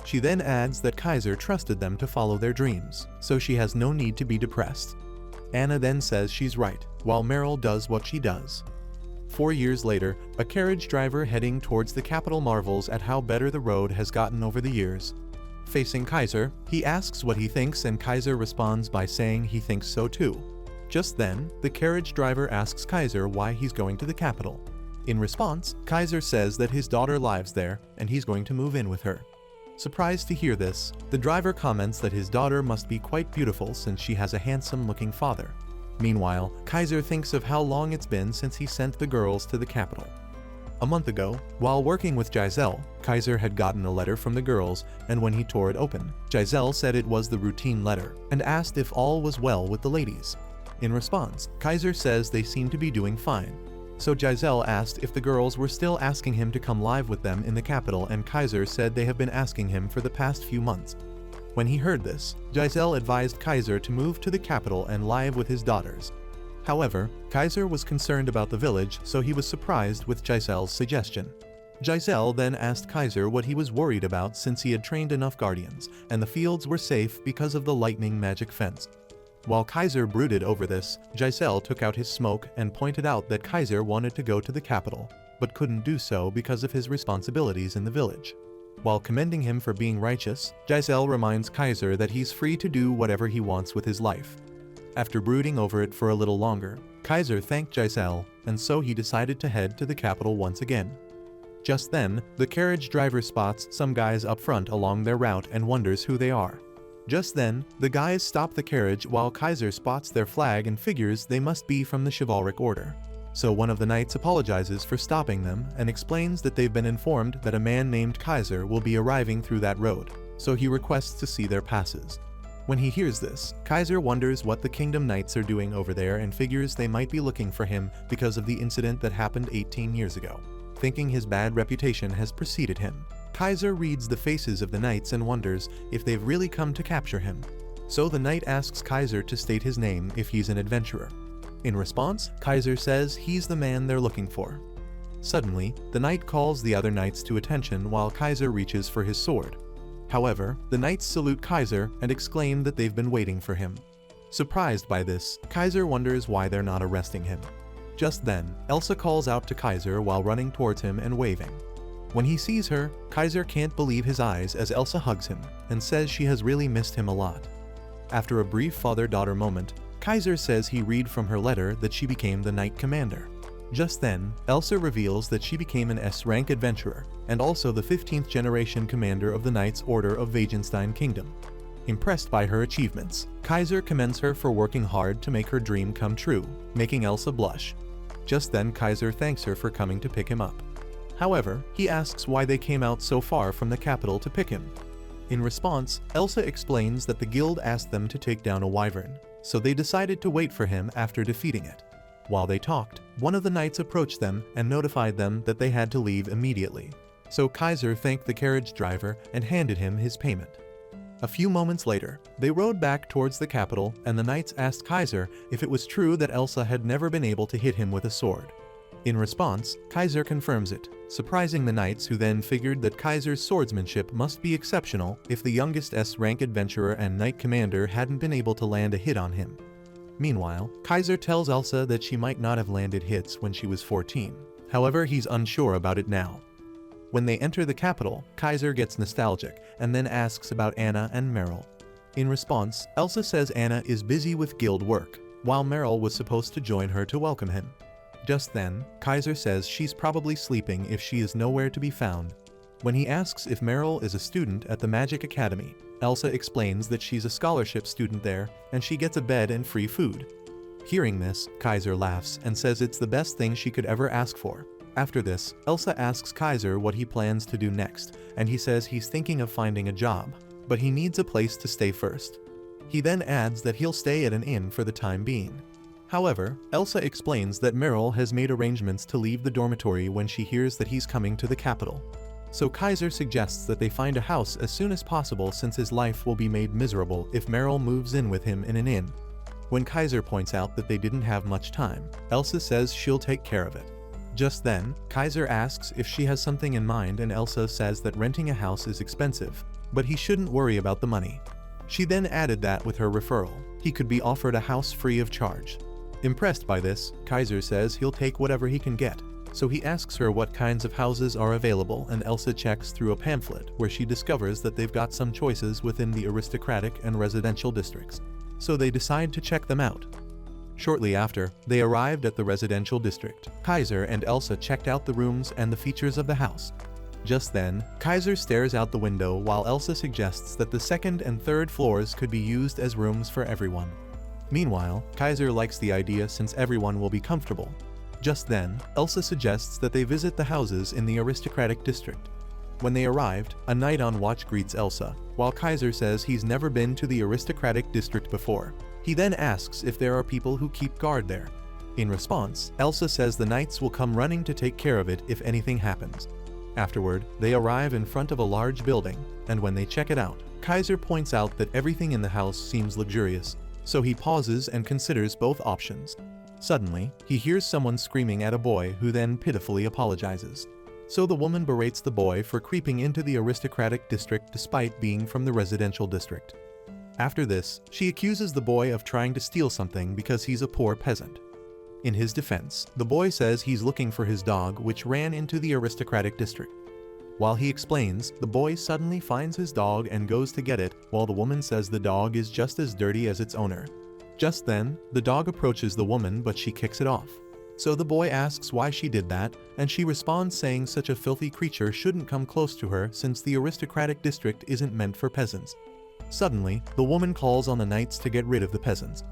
She then adds that Kaiser trusted them to follow their dreams, so she has no need to be depressed. Anna then says she's right, while Meryl does what she does. 4 years later, a carriage driver heading towards the capital marvels at how better the road has gotten over the years. Facing Kaiser, he asks what he thinks and Kaiser responds by saying he thinks so too. Just then, the carriage driver asks Kaiser why he's going to the capital. In response, Kaiser says that his daughter lives there and he's going to move in with her. Surprised to hear this, the driver comments that his daughter must be quite beautiful since she has a handsome-looking father. Meanwhile, Kaiser thinks of how long it's been since he sent the girls to the capital. A month ago, while working with Giselle, Kaiser had gotten a letter from the girls, and when he tore it open, Giselle said it was the routine letter and asked if all was well with the ladies. In response, Kaiser says they seem to be doing fine. So Giselle asked if the girls were still asking him to come live with them in the capital, and Kaiser said they have been asking him for the past few months. When he heard this, Giselle advised Kaiser to move to the capital and live with his daughters. However, Kaiser was concerned about the village, so he was surprised with Giselle's suggestion. Giselle then asked Kaiser what he was worried about since he had trained enough guardians, and the fields were safe because of the lightning magic fence. While Kaiser brooded over this, Giselle took out his smoke and pointed out that Kaiser wanted to go to the capital, but couldn't do so because of his responsibilities in the village. While commending him for being righteous, Giselle reminds Kaiser that he's free to do whatever he wants with his life. After brooding over it for a little longer, Kaiser thanked Giselle, and so he decided to head to the capital once again. Just then, the carriage driver spots some guys up front along their route and wonders who they are. Just then, the guys stop the carriage while Kaiser spots their flag and figures they must be from the chivalric order. So one of the knights apologizes for stopping them and explains that they've been informed that a man named Kaiser will be arriving through that road, so he requests to see their passes. When he hears this, Kaiser wonders what the Kingdom Knights are doing over there and figures they might be looking for him because of the incident that happened 18 years ago. Thinking his bad reputation has preceded him, Kaiser reads the faces of the knights and wonders if they've really come to capture him. So the knight asks Kaiser to state his name if he's an adventurer. In response, Kaiser says he's the man they're looking for. Suddenly, the knight calls the other knights to attention while Kaiser reaches for his sword. However, the knights salute Kaiser and exclaim that they've been waiting for him. Surprised by this, Kaiser wonders why they're not arresting him. Just then, Elsa calls out to Kaiser while running towards him and waving. When he sees her, Kaiser can't believe his eyes as Elsa hugs him and says she has really missed him a lot. After a brief father-daughter moment, Kaiser says he read from her letter that she became the knight commander. Just then, Elsa reveals that she became an S-rank adventurer and also the 15th generation commander of the Knights Order of Wagenstein Kingdom. Impressed by her achievements, Kaiser commends her for working hard to make her dream come true, making Elsa blush. Just then Kaiser thanks her for coming to pick him up. However, he asks why they came out so far from the capital to pick him. In response, Elsa explains that the guild asked them to take down a wyvern, so they decided to wait for him after defeating it. While they talked, one of the knights approached them and notified them that they had to leave immediately. So Kaiser thanked the carriage driver and handed him his payment. A few moments later, they rode back towards the capital and the knights asked Kaiser if it was true that Elsa had never been able to hit him with a sword. In response, Kaiser confirms it, surprising the knights who then figured that Kaiser's swordsmanship must be exceptional if the youngest S-rank adventurer and knight commander hadn't been able to land a hit on him. Meanwhile, Kaiser tells Elsa that she might not have landed hits when she was 14. However, he's unsure about it now. When they enter the capital, Kaiser gets nostalgic and then asks about Anna and Meryl. In response, Elsa says Anna is busy with guild work, while Meryl was supposed to join her to welcome him. Just then, Kaiser says she's probably sleeping if she is nowhere to be found. When he asks if Meryl is a student at the Magic Academy, Elsa explains that she's a scholarship student there and she gets a bed and free food. Hearing this, Kaiser laughs and says it's the best thing she could ever ask for. After this, Elsa asks Kaiser what he plans to do next, and he says he's thinking of finding a job, but he needs a place to stay first. He then adds that he'll stay at an inn for the time being. However, Elsa explains that Meryl has made arrangements to leave the dormitory when she hears that he's coming to the capital. So Kaiser suggests that they find a house as soon as possible since his life will be made miserable if Meryl moves in with him in an inn. When Kaiser points out that they didn't have much time, Elsa says she'll take care of it. Just then, Kaiser asks if she has something in mind and Elsa says that renting a house is expensive, but he shouldn't worry about the money. She then added that with her referral, he could be offered a house free of charge. Impressed by this, Kaiser says he'll take whatever he can get, so he asks her what kinds of houses are available and Elsa checks through a pamphlet where she discovers that they've got some choices within the aristocratic and residential districts. So they decide to check them out. Shortly after, they arrived at the residential district. Kaiser and Elsa checked out the rooms and the features of the house. Just then, Kaiser stares out the window while Elsa suggests that the second and third floors could be used as rooms for everyone. Meanwhile, Kaiser likes the idea since everyone will be comfortable. Just then, Elsa suggests that they visit the houses in the aristocratic district. When they arrived, a knight on watch greets Elsa, while Kaiser says he's never been to the aristocratic district before. He then asks if there are people who keep guard there. In response, Elsa says the knights will come running to take care of it if anything happens. Afterward, they arrive in front of a large building, and when they check it out, Kaiser points out that everything in the house seems luxurious, so he pauses and considers both options. Suddenly, he hears someone screaming at a boy who then pitifully apologizes. So the woman berates the boy for creeping into the aristocratic district despite being from the residential district. After this, she accuses the boy of trying to steal something because he's a poor peasant. In his defense, the boy says he's looking for his dog which ran into the aristocratic district. While he explains, the boy suddenly finds his dog and goes to get it, while the woman says the dog is just as dirty as its owner. Just then, the dog approaches the woman but she kicks it off. So the boy asks why she did that, and she responds saying such a filthy creature shouldn't come close to her since the aristocratic district isn't meant for peasants. Suddenly, the woman calls on the knights to get rid of the peasants.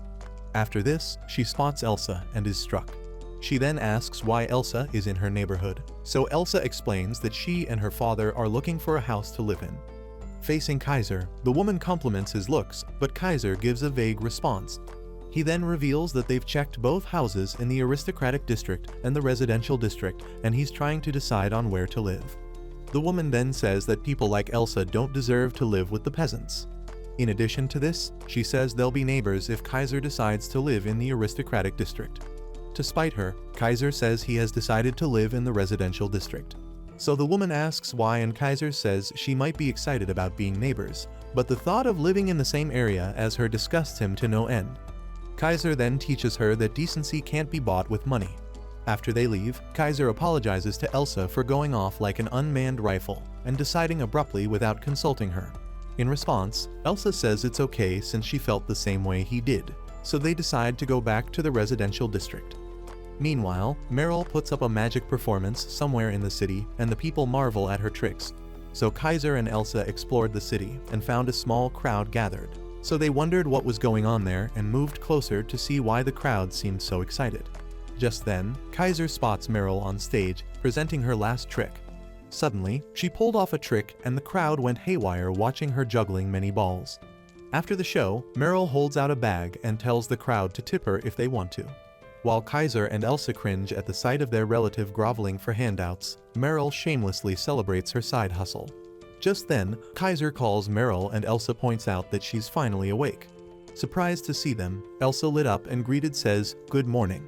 After this, she spots Elsa and is struck. She then asks why Elsa is in her neighborhood, so Elsa explains that she and her father are looking for a house to live in. Facing Kaiser, the woman compliments his looks, but Kaiser gives a vague response. He then reveals that they've checked both houses in the aristocratic district and the residential district, and he's trying to decide on where to live. The woman then says that people like Elsa don't deserve to live with the peasants. In addition to this, she says they'll be neighbors if Kaiser decides to live in the aristocratic district. To spite her, Kaiser says he has decided to live in the residential district. So the woman asks why and Kaiser says she might be excited about being neighbors, but the thought of living in the same area as her disgusts him to no end. Kaiser then teaches her that decency can't be bought with money. After they leave, Kaiser apologizes to Elsa for going off like an unmanned rifle and deciding abruptly without consulting her. In response, Elsa says it's okay since she felt the same way he did, so they decide to go back to the residential district. Meanwhile, Meryl puts up a magic performance somewhere in the city and the people marvel at her tricks. So Kaiser and Elsa explored the city and found a small crowd gathered. So they wondered what was going on there and moved closer to see why the crowd seemed so excited. Just then, Kaiser spots Meryl on stage, presenting her last trick. Suddenly, she pulled off a trick and the crowd went haywire watching her juggling many balls. After the show, Meryl holds out a bag and tells the crowd to tip her if they want to. While Kaiser and Elsa cringe at the sight of their relative groveling for handouts, Meryl shamelessly celebrates her side hustle. Just then, Kaiser calls Meryl and Elsa points out that she's finally awake. Surprised to see them, Elsa lit up and greeted says, "Good morning."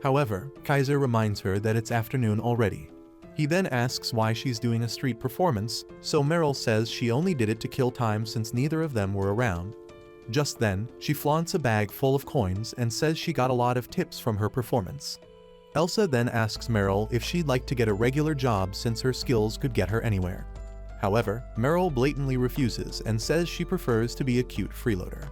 However, Kaiser reminds her that it's afternoon already. He then asks why she's doing a street performance, so Meryl says she only did it to kill time since neither of them were around. Just then, she flaunts a bag full of coins and says she got a lot of tips from her performance. Elsa then asks Meryl if she'd like to get a regular job since her skills could get her anywhere. However, Meryl blatantly refuses and says she prefers to be a cute freeloader.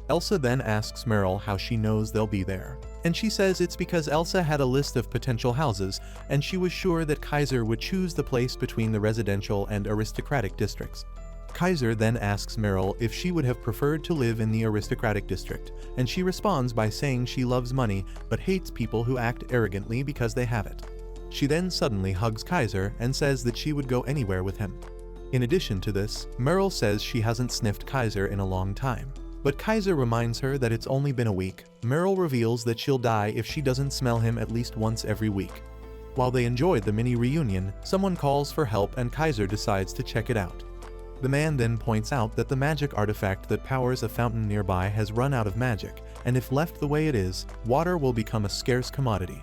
Elsa then asks Meryl how she knows they'll be there, and she says it's because Elsa had a list of potential houses and she was sure that Kaiser would choose the place between the residential and aristocratic districts. Kaiser then asks Meryl if she would have preferred to live in the aristocratic district, and she responds by saying she loves money but hates people who act arrogantly because they have it. She then suddenly hugs Kaiser and says that she would go anywhere with him. In addition to this, Meryl says she hasn't sniffed Kaiser in a long time. But Kaiser reminds her that it's only been a week. Meryl reveals that she'll die if she doesn't smell him at least once every week. While they enjoyed the mini reunion, someone calls for help and Kaiser decides to check it out. The man then points out that the magic artifact that powers a fountain nearby has run out of magic, and if left the way it is, water will become a scarce commodity.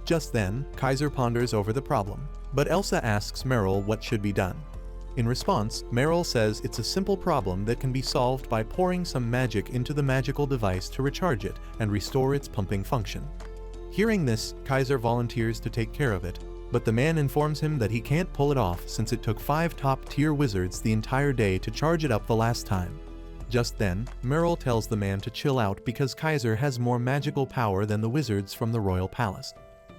Just then, Kaiser ponders over the problem, but Elsa asks Meryl what should be done. In response, Meryl says it's a simple problem that can be solved by pouring some magic into the magical device to recharge it and restore its pumping function. Hearing this, Kaiser volunteers to take care of it, but the man informs him that he can't pull it off since it took 5 top-tier wizards the entire day to charge it up the last time. Just then, Meryl tells the man to chill out because Kaiser has more magical power than the wizards from the royal palace.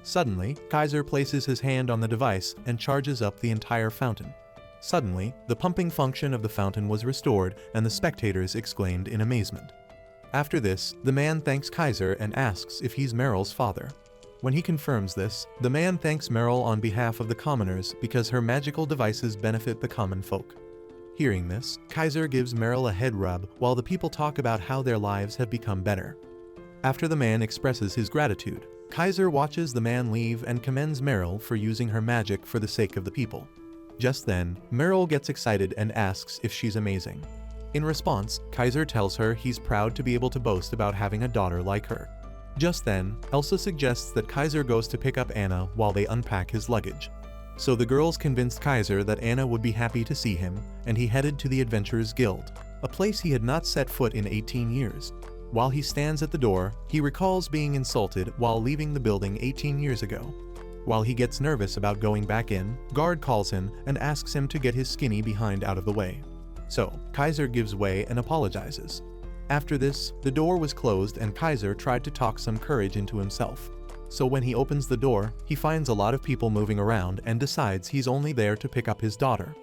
Suddenly, Kaiser places his hand on the device and charges up the entire fountain. Suddenly, the pumping function of the fountain was restored and the spectators exclaimed in amazement. After this, the man thanks Kaiser and asks if he's Meryl's father. When he confirms this, the man thanks Meryl on behalf of the commoners because her magical devices benefit the common folk. Hearing this, Kaiser gives Meryl a head rub while the people talk about how their lives have become better. After the man expresses his gratitude, Kaiser watches the man leave and commends Meryl for using her magic for the sake of the people. Just then, Meryl gets excited and asks if she's amazing. In response, Kaiser tells her he's proud to be able to boast about having a daughter like her. Just then, Elsa suggests that Kaiser goes to pick up Anna while they unpack his luggage. So the girls convinced Kaiser that Anna would be happy to see him, and he headed to the Adventurers Guild, a place he had not set foot in 18 years. While he stands at the door, he recalls being insulted while leaving the building 18 years ago. While he gets nervous about going back in, guard calls him and asks him to get his skinny behind out of the way. So, Kaiser gives way and apologizes. After this, the door was closed and Kaiser tried to talk some courage into himself. So when he opens the door, he finds a lot of people moving around and decides he's only there to pick up his daughter.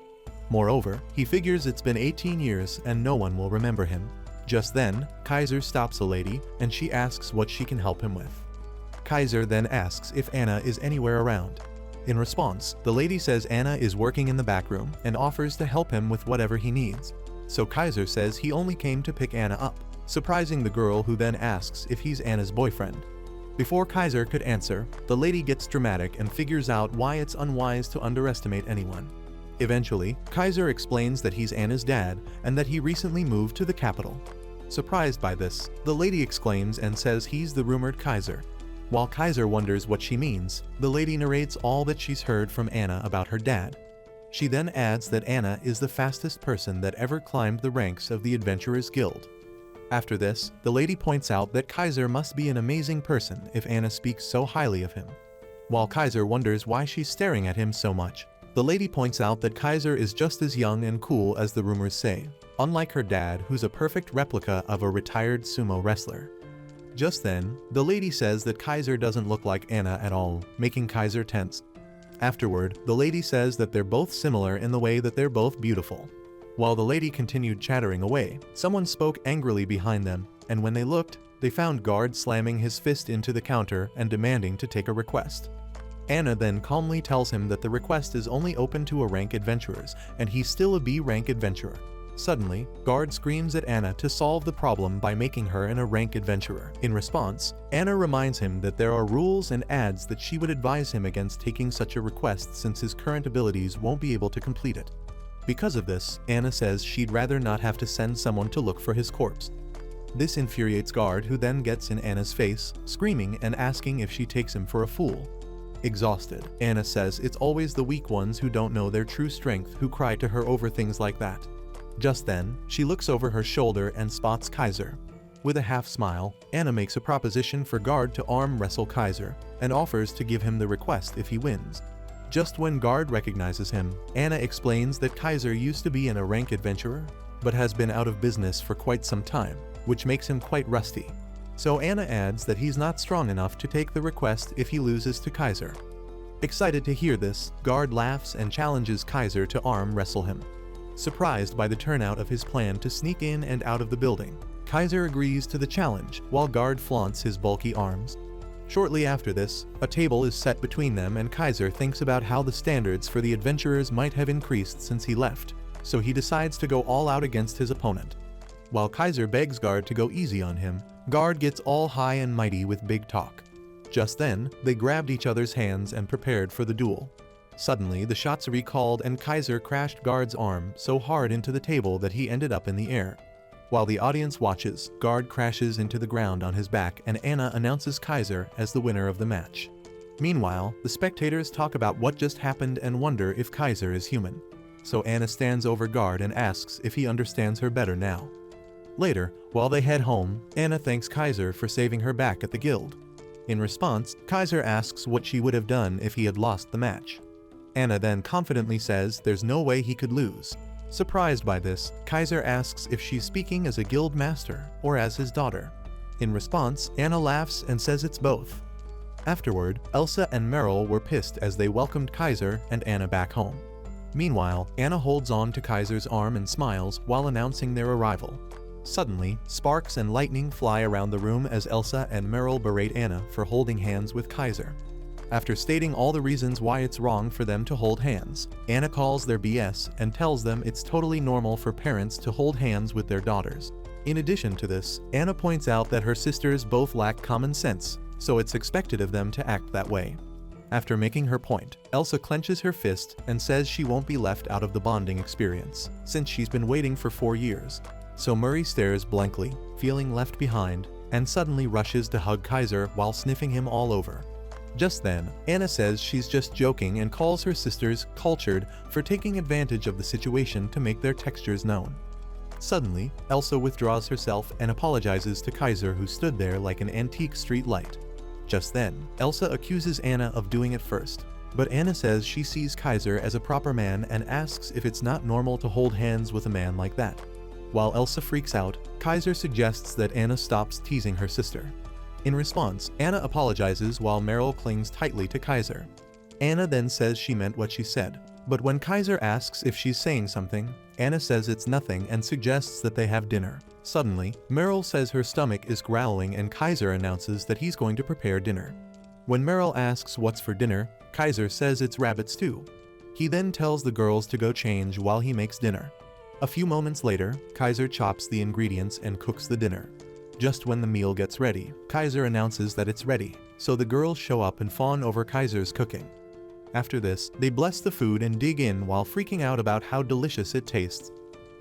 Moreover, he figures it's been 18 years and no one will remember him. Just then, Kaiser stops a lady and she asks what she can help him with. Kaiser then asks if Anna is anywhere around. In response, the lady says Anna is working in the back room and offers to help him with whatever he needs. So Kaiser says he only came to pick Anna up, surprising the girl who then asks if he's Anna's boyfriend. Before Kaiser could answer, the lady gets dramatic and figures out why it's unwise to underestimate anyone. Eventually, Kaiser explains that he's Anna's dad and that he recently moved to the capital. Surprised by this, the lady exclaims and says he's the rumored Kaiser. While Kaiser wonders what she means, the lady narrates all that she's heard from Anna about her dad. She then adds that Anna is the fastest person that ever climbed the ranks of the Adventurers Guild. After this, the lady points out that Kaiser must be an amazing person if Anna speaks so highly of him. While Kaiser wonders why she's staring at him so much, the lady points out that Kaiser is just as young and cool as the rumors say, unlike her dad who's a perfect replica of a retired sumo wrestler. Just then, the lady says that Kaiser doesn't look like Anna at all, making Kaiser tense. Afterward, the lady says that they're both similar in the way that they're both beautiful. While the lady continued chattering away, someone spoke angrily behind them, and when they looked, they found guard slamming his fist into the counter and demanding to take a request. Anna then calmly tells him that the request is only open to a rank adventurers, and he's still a B rank adventurer. Suddenly, guard screams at Anna to solve the problem by making her an A-rank adventurer. In response, Anna reminds him that there are rules and adds that she would advise him against taking such a request since his current abilities won't be able to complete it. Because of this, Anna says she'd rather not have to send someone to look for his corpse. This infuriates guard, who then gets in Anna's face, screaming and asking if she takes him for a fool. Exhausted, Anna says it's always the weak ones who don't know their true strength who cry to her over things like that. Just then, she looks over her shoulder and spots Kaiser. With a half smile, Anna makes a proposition for Guard to arm wrestle Kaiser, and offers to give him the request if he wins. Just when Guard recognizes him, Anna explains that Kaiser used to be an A-rank adventurer, but has been out of business for quite some time, which makes him quite rusty. So Anna adds that he's not strong enough to take the request if he loses to Kaiser. Excited to hear this, Guard laughs and challenges Kaiser to arm wrestle him. surprised by the turnout of his plan to sneak in and out of the building. Kaiser agrees to the challenge, while Guard flaunts his bulky arms. Shortly after this, a table is set between them and Kaiser thinks about how the standards for the adventurers might have increased since he left, so he decides to go all out against his opponent. While Kaiser begs Guard to go easy on him, Guard gets all high and mighty with big talk. Just then, they grabbed each other's hands and prepared for the duel. Suddenly, the shots recalled and Kaiser crashed Guard's arm so hard into the table that he ended up in the air. While the audience watches, Guard crashes into the ground on his back and Anna announces Kaiser as the winner of the match. Meanwhile, the spectators talk about what just happened and wonder if Kaiser is human. So Anna stands over Guard and asks if he understands her better now. Later, while they head home, Anna thanks Kaiser for saving her back at the guild. In response, Kaiser asks what she would have done if he had lost the match. Anna then confidently says there's no way he could lose. Surprised by this, Kaiser asks if she's speaking as a guild master or as his daughter. In response, Anna laughs and says it's both. Afterward, Elsa and Meryl were pissed as they welcomed Kaiser and Anna back home. Meanwhile, Anna holds on to Kaiser's arm and smiles while announcing their arrival. Suddenly, sparks and lightning fly around the room as Elsa and Meryl berate Anna for holding hands with Kaiser. After stating all the reasons why it's wrong for them to hold hands, Anna calls their BS and tells them it's totally normal for parents to hold hands with their daughters. In addition to this, Anna points out that her sisters both lack common sense, so it's expected of them to act that way. After making her point, Elsa clenches her fist and says she won't be left out of the bonding experience, since she's been waiting for 4 years. So Murray stares blankly, feeling left behind, and suddenly rushes to hug Kaiser while sniffing him all over. Just then, Anna says she's just joking and calls her sisters cultured for taking advantage of the situation to make their textures known. Suddenly, Elsa withdraws herself and apologizes to Kaiser, who stood there like an antique street light. Just then, Elsa accuses Anna of doing it first, but Anna says she sees Kaiser as a proper man and asks if it's not normal to hold hands with a man like that. While Elsa freaks out, Kaiser suggests that Anna stops teasing her sister. In response, Anna apologizes while Meryl clings tightly to Kaiser. Anna then says she meant what she said, but when Kaiser asks if she's saying something, Anna says it's nothing and suggests that they have dinner. Suddenly, Meryl says her stomach is growling and Kaiser announces that he's going to prepare dinner. When Meryl asks what's for dinner, Kaiser says it's rabbit stew. He then tells the girls to go change while he makes dinner. A few moments later, Kaiser chops the ingredients and cooks the dinner. Just when the meal gets ready, Kaiser announces that it's ready, so the girls show up and fawn over Kaiser's cooking. After this, they bless the food and dig in while freaking out about how delicious it tastes.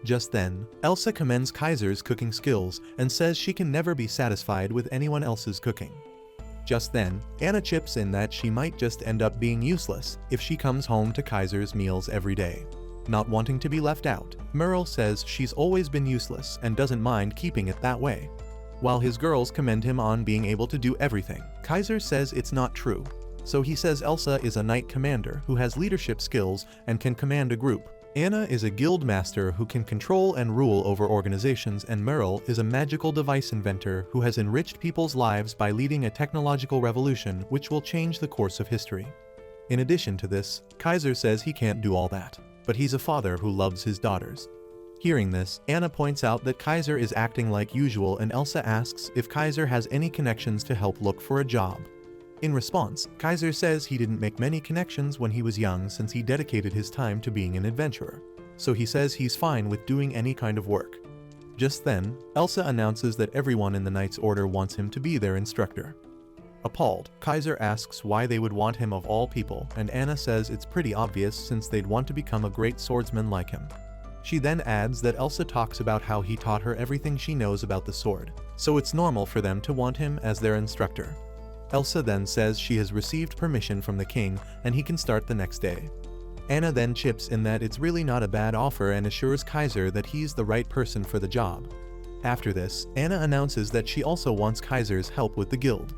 Just then, Elsa commends Kaiser's cooking skills and says she can never be satisfied with anyone else's cooking. Just then, Anna chips in that she might just end up being useless if she comes home to Kaiser's meals every day. Not wanting to be left out, Meryl says she's always been useless and doesn't mind keeping it that way. While his girls commend him on being able to do everything, Kaiser says it's not true. So he says Elsa is a knight commander who has leadership skills and can command a group. Anna is a guild master who can control and rule over organizations, and Meryl is a magical device inventor who has enriched people's lives by leading a technological revolution which will change the course of history. In addition to this, Kaiser says he can't do all that, but he's a father who loves his daughters. Hearing this, Anna points out that Kaiser is acting like usual and Elsa asks if Kaiser has any connections to help look for a job. In response, Kaiser says he didn't make many connections when he was young since he dedicated his time to being an adventurer, so he says he's fine with doing any kind of work. Just then, Elsa announces that everyone in the Knight's Order wants him to be their instructor. Appalled, Kaiser asks why they would want him of all people, and Anna says it's pretty obvious since they'd want to become a great swordsman like him. She then adds that Elsa talks about how he taught her everything she knows about the sword, so it's normal for them to want him as their instructor. Elsa then says she has received permission from the king and he can start the next day. Anna then chips in that it's really not a bad offer and assures Kaiser that he's the right person for the job. After this, Anna announces that she also wants Kaiser's help with the guild.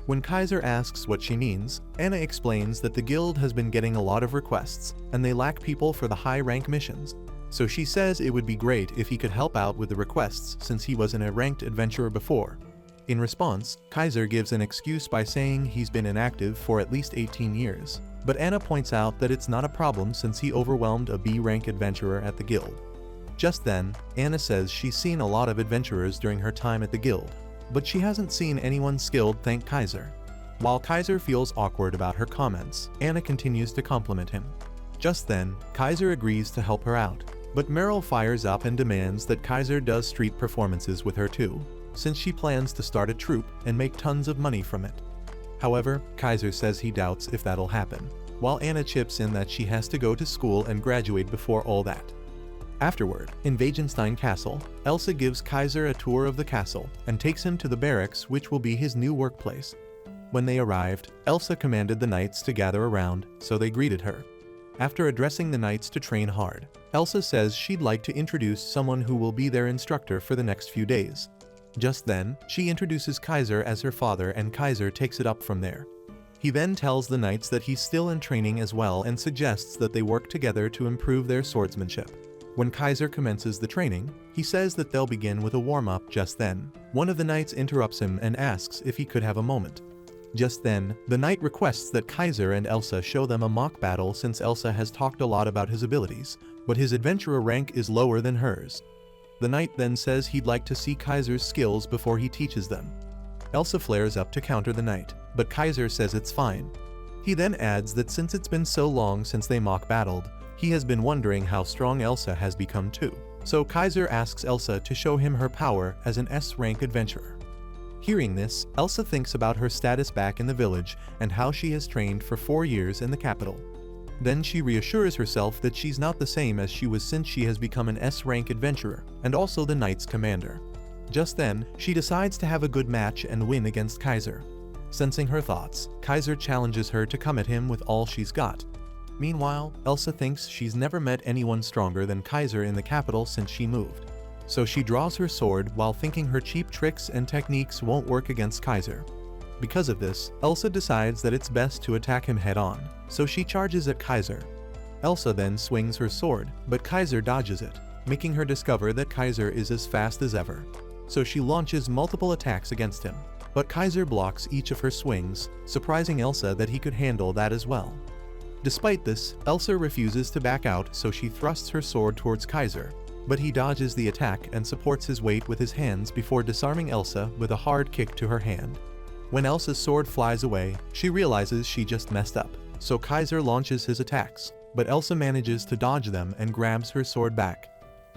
When Kaiser asks what she means, Anna explains that the guild has been getting a lot of requests and they lack people for the high-rank missions. So she says it would be great if he could help out with the requests since he wasn't a ranked adventurer before. In response, Kaiser gives an excuse by saying he's been inactive for at least 18 years. but Anna points out that it's not a problem since he overwhelmed a B-rank adventurer at the guild. Just then, Anna says she's seen a lot of adventurers during her time at the guild, but she hasn't seen anyone skilled thank Kaiser. While Kaiser feels awkward about her comments, Anna continues to compliment him. Just then, Kaiser agrees to help her out, but Meryl fires up and demands that Kaiser does street performances with her too, since she plans to start a troupe and make tons of money from it. However, Kaiser says he doubts if that'll happen, while Anna chips in that she has to go to school and graduate before all that. Afterward, in Wagenstein Castle, Elsa gives Kaiser a tour of the castle and takes him to the barracks, which will be his new workplace. When they arrived, Elsa commanded the knights to gather around, so they greeted her. After addressing the knights to train hard, Elsa says she'd like to introduce someone who will be their instructor for the next few days. Just then, she introduces Kaiser as her father and Kaiser takes it up from there. He then tells the knights that he's still in training as well and suggests that they work together to improve their swordsmanship. When Kaiser commences the training, he says that they'll begin with a warm-up. Just then, one of the knights interrupts him and asks if he could have a moment. Just then, the knight requests that Kaiser and Elsa show them a mock battle since Elsa has talked a lot about his abilities, but his adventurer rank is lower than hers. The knight then says he'd like to see Kaiser's skills before he teaches them. Elsa flares up to counter the knight, but Kaiser says it's fine. He then adds that since it's been so long since they mock battled, he has been wondering how strong Elsa has become too. So Kaiser asks Elsa to show him her power as an S-rank adventurer. Hearing this, Elsa thinks about her status back in the village and how she has trained for 4 years in the capital. Then she reassures herself that she's not the same as she was since she has become an S-rank adventurer, and also the knight's commander. Just then, she decides to have a good match and win against Kaiser. Sensing her thoughts, Kaiser challenges her to come at him with all she's got. Meanwhile, Elsa thinks she's never met anyone stronger than Kaiser in the capital since she moved. So she draws her sword while thinking her cheap tricks and techniques won't work against Kaiser. Because of this, Elsa decides that it's best to attack him head-on, so she charges at Kaiser. Elsa then swings her sword, but Kaiser dodges it, making her discover that Kaiser is as fast as ever. So she launches multiple attacks against him, but Kaiser blocks each of her swings, surprising Elsa that he could handle that as well. Despite this, Elsa refuses to back out, so she thrusts her sword towards Kaiser, but he dodges the attack and supports his weight with his hands before disarming Elsa with a hard kick to her hand. When Elsa's sword flies away, she realizes she just messed up, so Kaiser launches his attacks, but Elsa manages to dodge them and grabs her sword back.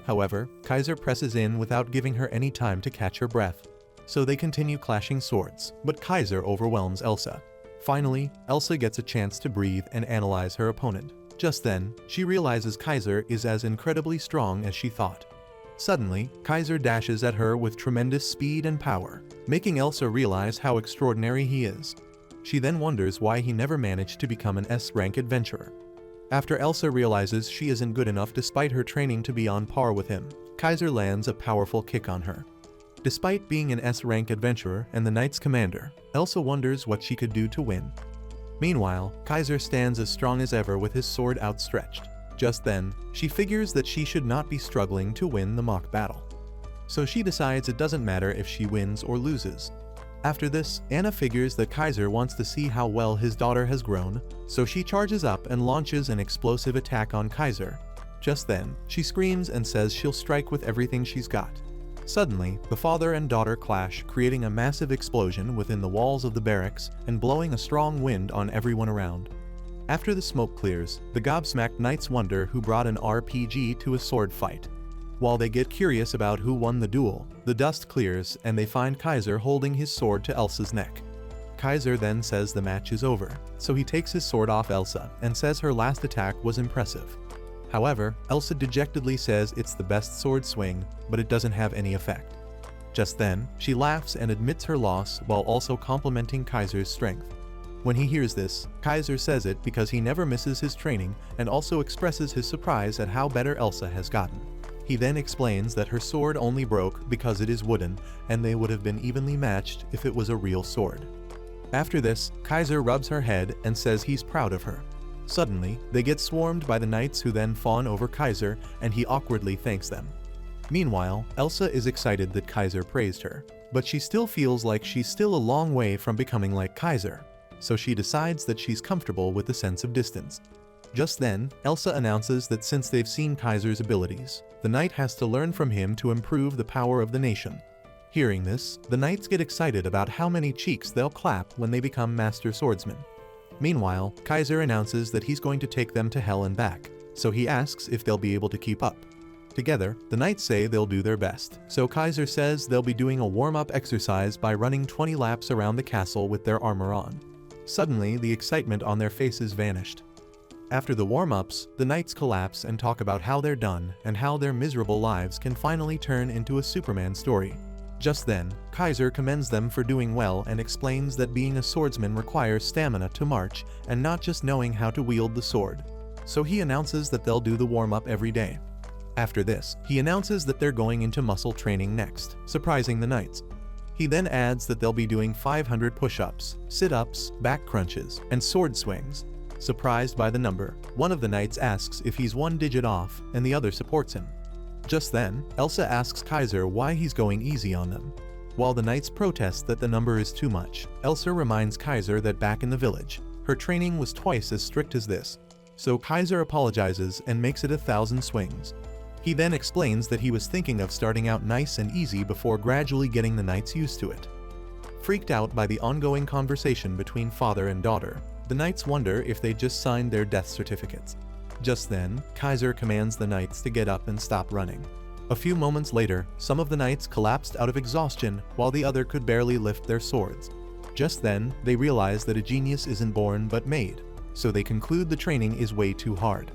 However, Kaiser presses in without giving her any time to catch her breath, so they continue clashing swords, but Kaiser overwhelms Elsa. Finally, Elsa gets a chance to breathe and analyze her opponent. Just then, she realizes Kaiser is as incredibly strong as she thought. Suddenly, Kaiser dashes at her with tremendous speed and power, making Elsa realize how extraordinary he is. She then wonders why he never managed to become an S-rank adventurer. After Elsa realizes she isn't good enough despite her training to be on par with him, Kaiser lands a powerful kick on her. Despite being an S-rank adventurer and the knight's commander, Elsa wonders what she could do to win. Meanwhile, Kaiser stands as strong as ever with his sword outstretched. Just then, she figures that she should not be struggling to win the mock battle. So she decides it doesn't matter if she wins or loses. After this, Anna figures that Kaiser wants to see how well his daughter has grown, so she charges up and launches an explosive attack on Kaiser. Just then, she screams and says she'll strike with everything she's got. Suddenly, the father and daughter clash, creating a massive explosion within the walls of the barracks and blowing a strong wind on everyone around. After the smoke clears, the gobsmacked knights wonder who brought an RPG to a sword fight. While they get curious about who won the duel, the dust clears and they find Kaiser holding his sword to Elsa's neck. Kaiser then says the match is over, so he takes his sword off Elsa and says her last attack was impressive. However, Elsa dejectedly says it's the best sword swing, but it doesn't have any effect. Just then, she laughs and admits her loss while also complimenting Kaiser's strength. When he hears this, Kaiser says it because he never misses his training and also expresses his surprise at how better Elsa has gotten. He then explains that her sword only broke because it is wooden and they would have been evenly matched if it was a real sword. After this, Kaiser rubs her head and says he's proud of her. Suddenly, they get swarmed by the knights who then fawn over Kaiser and he awkwardly thanks them. Meanwhile, Elsa is excited that Kaiser praised her, but she still feels like she's still a long way from becoming like Kaiser. so she decides that she's comfortable with the sense of distance. Just then, Elsa announces that since they've seen Kaiser's abilities, the knight has to learn from him to improve the power of the nation. Hearing this, the knights get excited about how many cheeks they'll clap when they become master swordsmen. Meanwhile, Kaiser announces that he's going to take them to hell and back, so he asks if they'll be able to keep up. Together, the knights say they'll do their best, so Kaiser says they'll be doing a warm-up exercise by running 20 laps around the castle with their armor on. Suddenly, the excitement on their faces vanished. After the warm-ups, the knights collapse and talk about how they're done and how their miserable lives can finally turn into a Superman story. Just then, Kaiser commends them for doing well and explains that being a swordsman requires stamina to march and not just knowing how to wield the sword. So he announces that they'll do the warm-up every day. After this, he announces that they're going into muscle training next, surprising the knights. He then adds that they'll be doing 500 push-ups, sit-ups, back crunches, and sword swings. Surprised by the number, one of the knights asks if he's one digit off, and the other supports him. Just then, Elsa asks Kaiser why he's going easy on them. While the knights protest that the number is too much, Elsa reminds Kaiser that back in the village, her training was twice as strict as this. So Kaiser apologizes and makes it 1,000 swings. He then explains that he was thinking of starting out nice and easy before gradually getting the knights used to it. Freaked out by the ongoing conversation between father and daughter, the knights wonder if they just signed their death certificates. Just then, Kaiser commands the knights to get up and stop running. A few moments later, some of the knights collapsed out of exhaustion while the other could barely lift their swords. Just then, they realize that a genius isn't born but made, so they conclude the training is way too hard.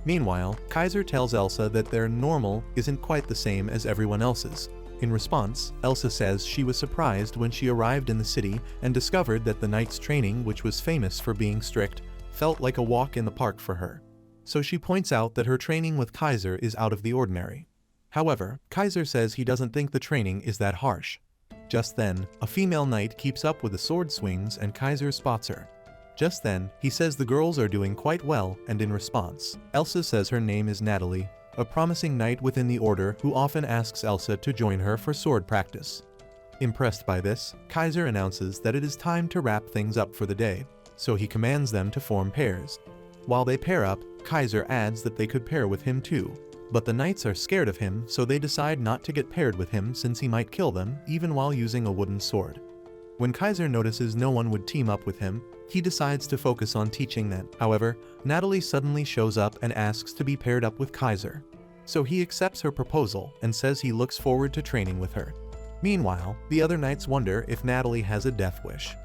Meanwhile, Kaiser tells Elsa that their normal isn't quite the same as everyone else's. In response, Elsa says she was surprised when she arrived in the city and discovered that the knight's training, which was famous for being strict, felt like a walk in the park for her. So she points out that her training with Kaiser is out of the ordinary. However, Kaiser says he doesn't think the training is that harsh. Just then, a female knight keeps up with the sword swings and Kaiser spots her. Just then, he says the girls are doing quite well, and in response, Elsa says her name is Natalie, a promising knight within the order who often asks Elsa to join her for sword practice. Impressed by this, Kaiser announces that it is time to wrap things up for the day, so he commands them to form pairs. While they pair up, Kaiser adds that they could pair with him too, but the knights are scared of him, so they decide not to get paired with him since he might kill them even while using a wooden sword. When Kaiser notices no one would team up with him, he decides to focus on teaching them. However, Natalie suddenly shows up and asks to be paired up with Kaiser. So he accepts her proposal and says he looks forward to training with her. Meanwhile, the other knights wonder if Natalie has a death wish.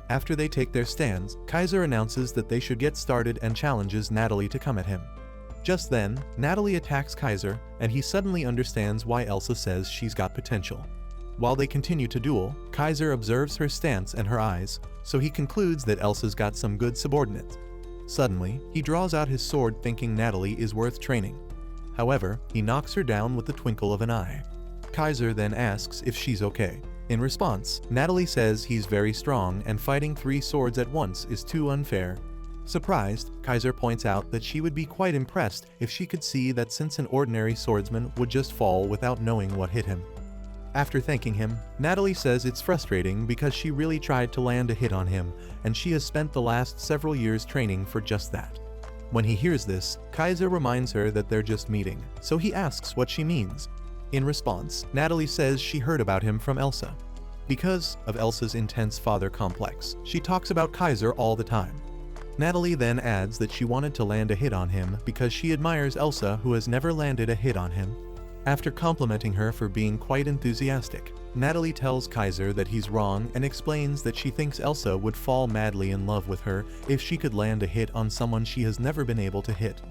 After they take their stands, Kaiser announces that they should get started and challenges Natalie to come at him. Just then, Natalie attacks Kaiser, and he suddenly understands why Elsa says she's got potential. While they continue to duel, Kaiser observes her stance and her eyes, so he concludes that Elsa's got some good subordinates. Suddenly, he draws out his sword thinking Natalie is worth training. However, he knocks her down with the twinkle of an eye. Kaiser then asks if she's okay. In response, Natalie says he's very strong and fighting 3 swords at once is too unfair. Surprised, Kaiser points out that she would be quite impressed if she could see that since an ordinary swordsman would just fall without knowing what hit him. After thanking him, Natalie says it's frustrating because she really tried to land a hit on him, and she has spent the last several years training for just that. When he hears this, Kaiser reminds her that they're just meeting, so he asks what she means. In response, Natalie says she heard about him from Elsa. Because of Elsa's intense father complex, she talks about Kaiser all the time. Natalie then adds that she wanted to land a hit on him because she admires Elsa, who has never landed a hit on him. After complimenting her for being quite enthusiastic, Natalie tells Kaiser that he's wrong and explains that she thinks Elsa would fall madly in love with her if she could land a hit on someone she has never been able to hit.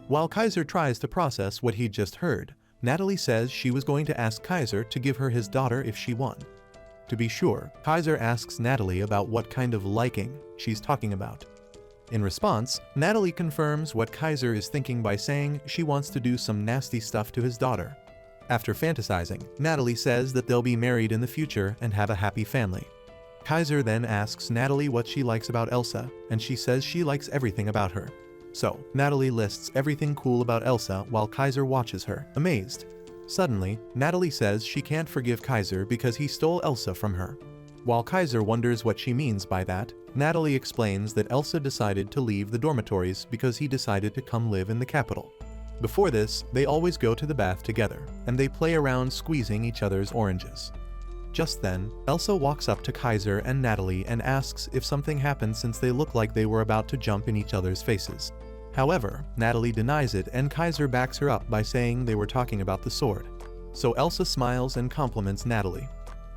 While Kaiser tries to process what he'd just heard, Natalie says she was going to ask Kaiser to give her his daughter if she won. To be sure, Kaiser asks Natalie about what kind of liking she's talking about. In response, Natalie confirms what Kaiser is thinking by saying she wants to do some nasty stuff to his daughter. After fantasizing, Natalie says that they'll be married in the future and have a happy family. Kaiser then asks Natalie what she likes about Elsa, and she says she likes everything about her. So, Natalie lists everything cool about Elsa while Kaiser watches her, amazed. Suddenly, Natalie says she can't forgive Kaiser because he stole Elsa from her. While Kaiser wonders what she means by that, Natalie explains that Elsa decided to leave the dormitories because he decided to come live in the capital. Before this, they always go to the bath together, and they play around squeezing each other's oranges. Just then, Elsa walks up to Kaiser and Natalie and asks if something happened since they look like they were about to jump in each other's faces. However, Natalie denies it and Kaiser backs her up by saying they were talking about the sword. So Elsa smiles and compliments Natalie.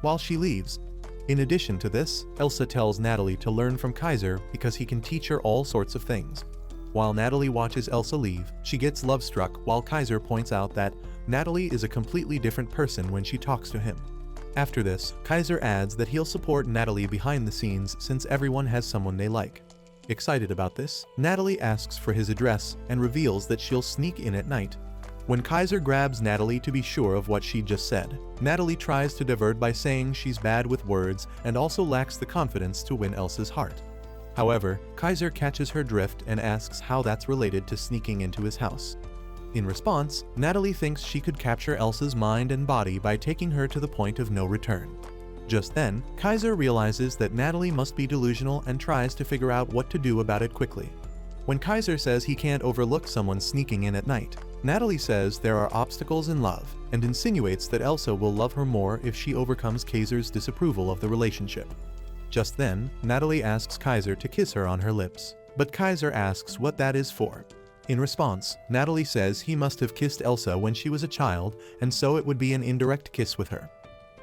While she leaves, in addition to this, Elsa tells Natalie to learn from Kaiser because he can teach her all sorts of things. While Natalie watches Elsa leave, she gets love-struck while Kaiser points out that Natalie is a completely different person when she talks to him. After this, Kaiser adds that he'll support Natalie behind the scenes since everyone has someone they like. Excited about this, Natalie asks for his address and reveals that she'll sneak in at night. When Kaiser grabs Natalie to be sure of what she just said, Natalie tries to divert by saying she's bad with words and also lacks the confidence to win Elsa's heart. However, Kaiser catches her drift and asks how that's related to sneaking into his house. In response, Natalie thinks she could capture Elsa's mind and body by taking her to the point of no return. Just then, Kaiser realizes that Natalie must be delusional and tries to figure out what to do about it quickly. When Kaiser says he can't overlook someone sneaking in at night, Natalie says there are obstacles in love and insinuates that Elsa will love her more if she overcomes Kaiser's disapproval of the relationship. Just then, Natalie asks Kaiser to kiss her on her lips, but Kaiser asks what that is for. In response, Natalie says he must have kissed Elsa when she was a child and so it would be an indirect kiss with her.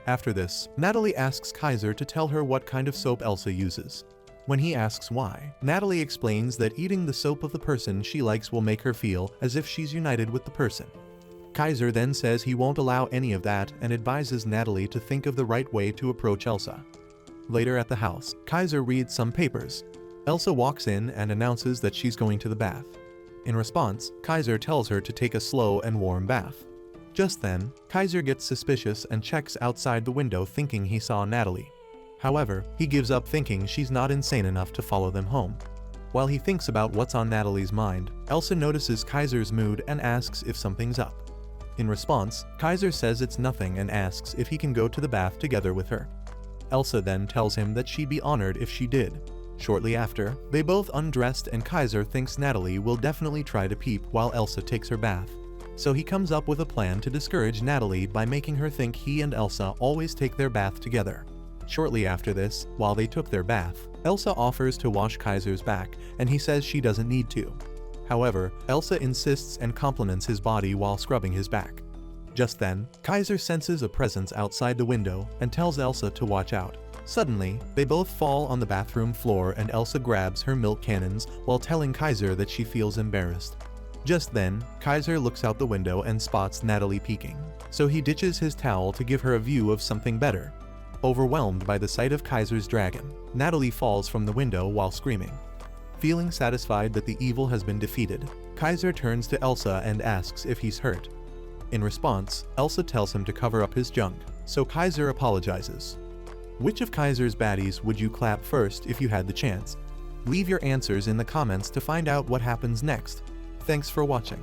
After this, Natalie asks Kaiser to tell her what kind of soap Elsa uses. When he asks why, Natalie explains that eating the soap of the person she likes will make her feel as if she's united with the person. Kaiser then says he won't allow any of that and advises Natalie to think of the right way to approach Elsa. Later at the house, Kaiser reads some papers. Elsa walks in and announces that she's going to the bath. In response, Kaiser tells her to take a slow and warm bath. Just then, Kaiser gets suspicious and checks outside the window thinking he saw Natalie. However, he gives up thinking she's not insane enough to follow them home. While he thinks about what's on Natalie's mind, Elsa notices Kaiser's mood and asks if something's up. In response, Kaiser says it's nothing and asks if he can go to the bath together with her. Elsa then tells him that she'd be honored if she did. Shortly after, they both undressed and Kaiser thinks Natalie will definitely try to peep while Elsa takes her bath. So he comes up with a plan to discourage Natalie by making her think he and Elsa always take their bath together. Shortly after this, while they took their bath, Elsa offers to wash Kaiser's back and he says she doesn't need to. However, Elsa insists and compliments his body while scrubbing his back. Just then, Kaiser senses a presence outside the window and tells Elsa to watch out. Suddenly, they both fall on the bathroom floor and Elsa grabs her milk cannons while telling Kaiser that she feels embarrassed. Just then, Kaiser looks out the window and spots Natalie peeking, so he ditches his towel to give her a view of something better. Overwhelmed by the sight of Kaiser's dragon, Natalie falls from the window while screaming. Feeling satisfied that the evil has been defeated, Kaiser turns to Elsa and asks if he's hurt. In response, Elsa tells him to cover up his junk, so Kaiser apologizes. Which of Kaiser's baddies would you clap first if you had the chance? Leave your answers in the comments to find out what happens next. Thanks for watching.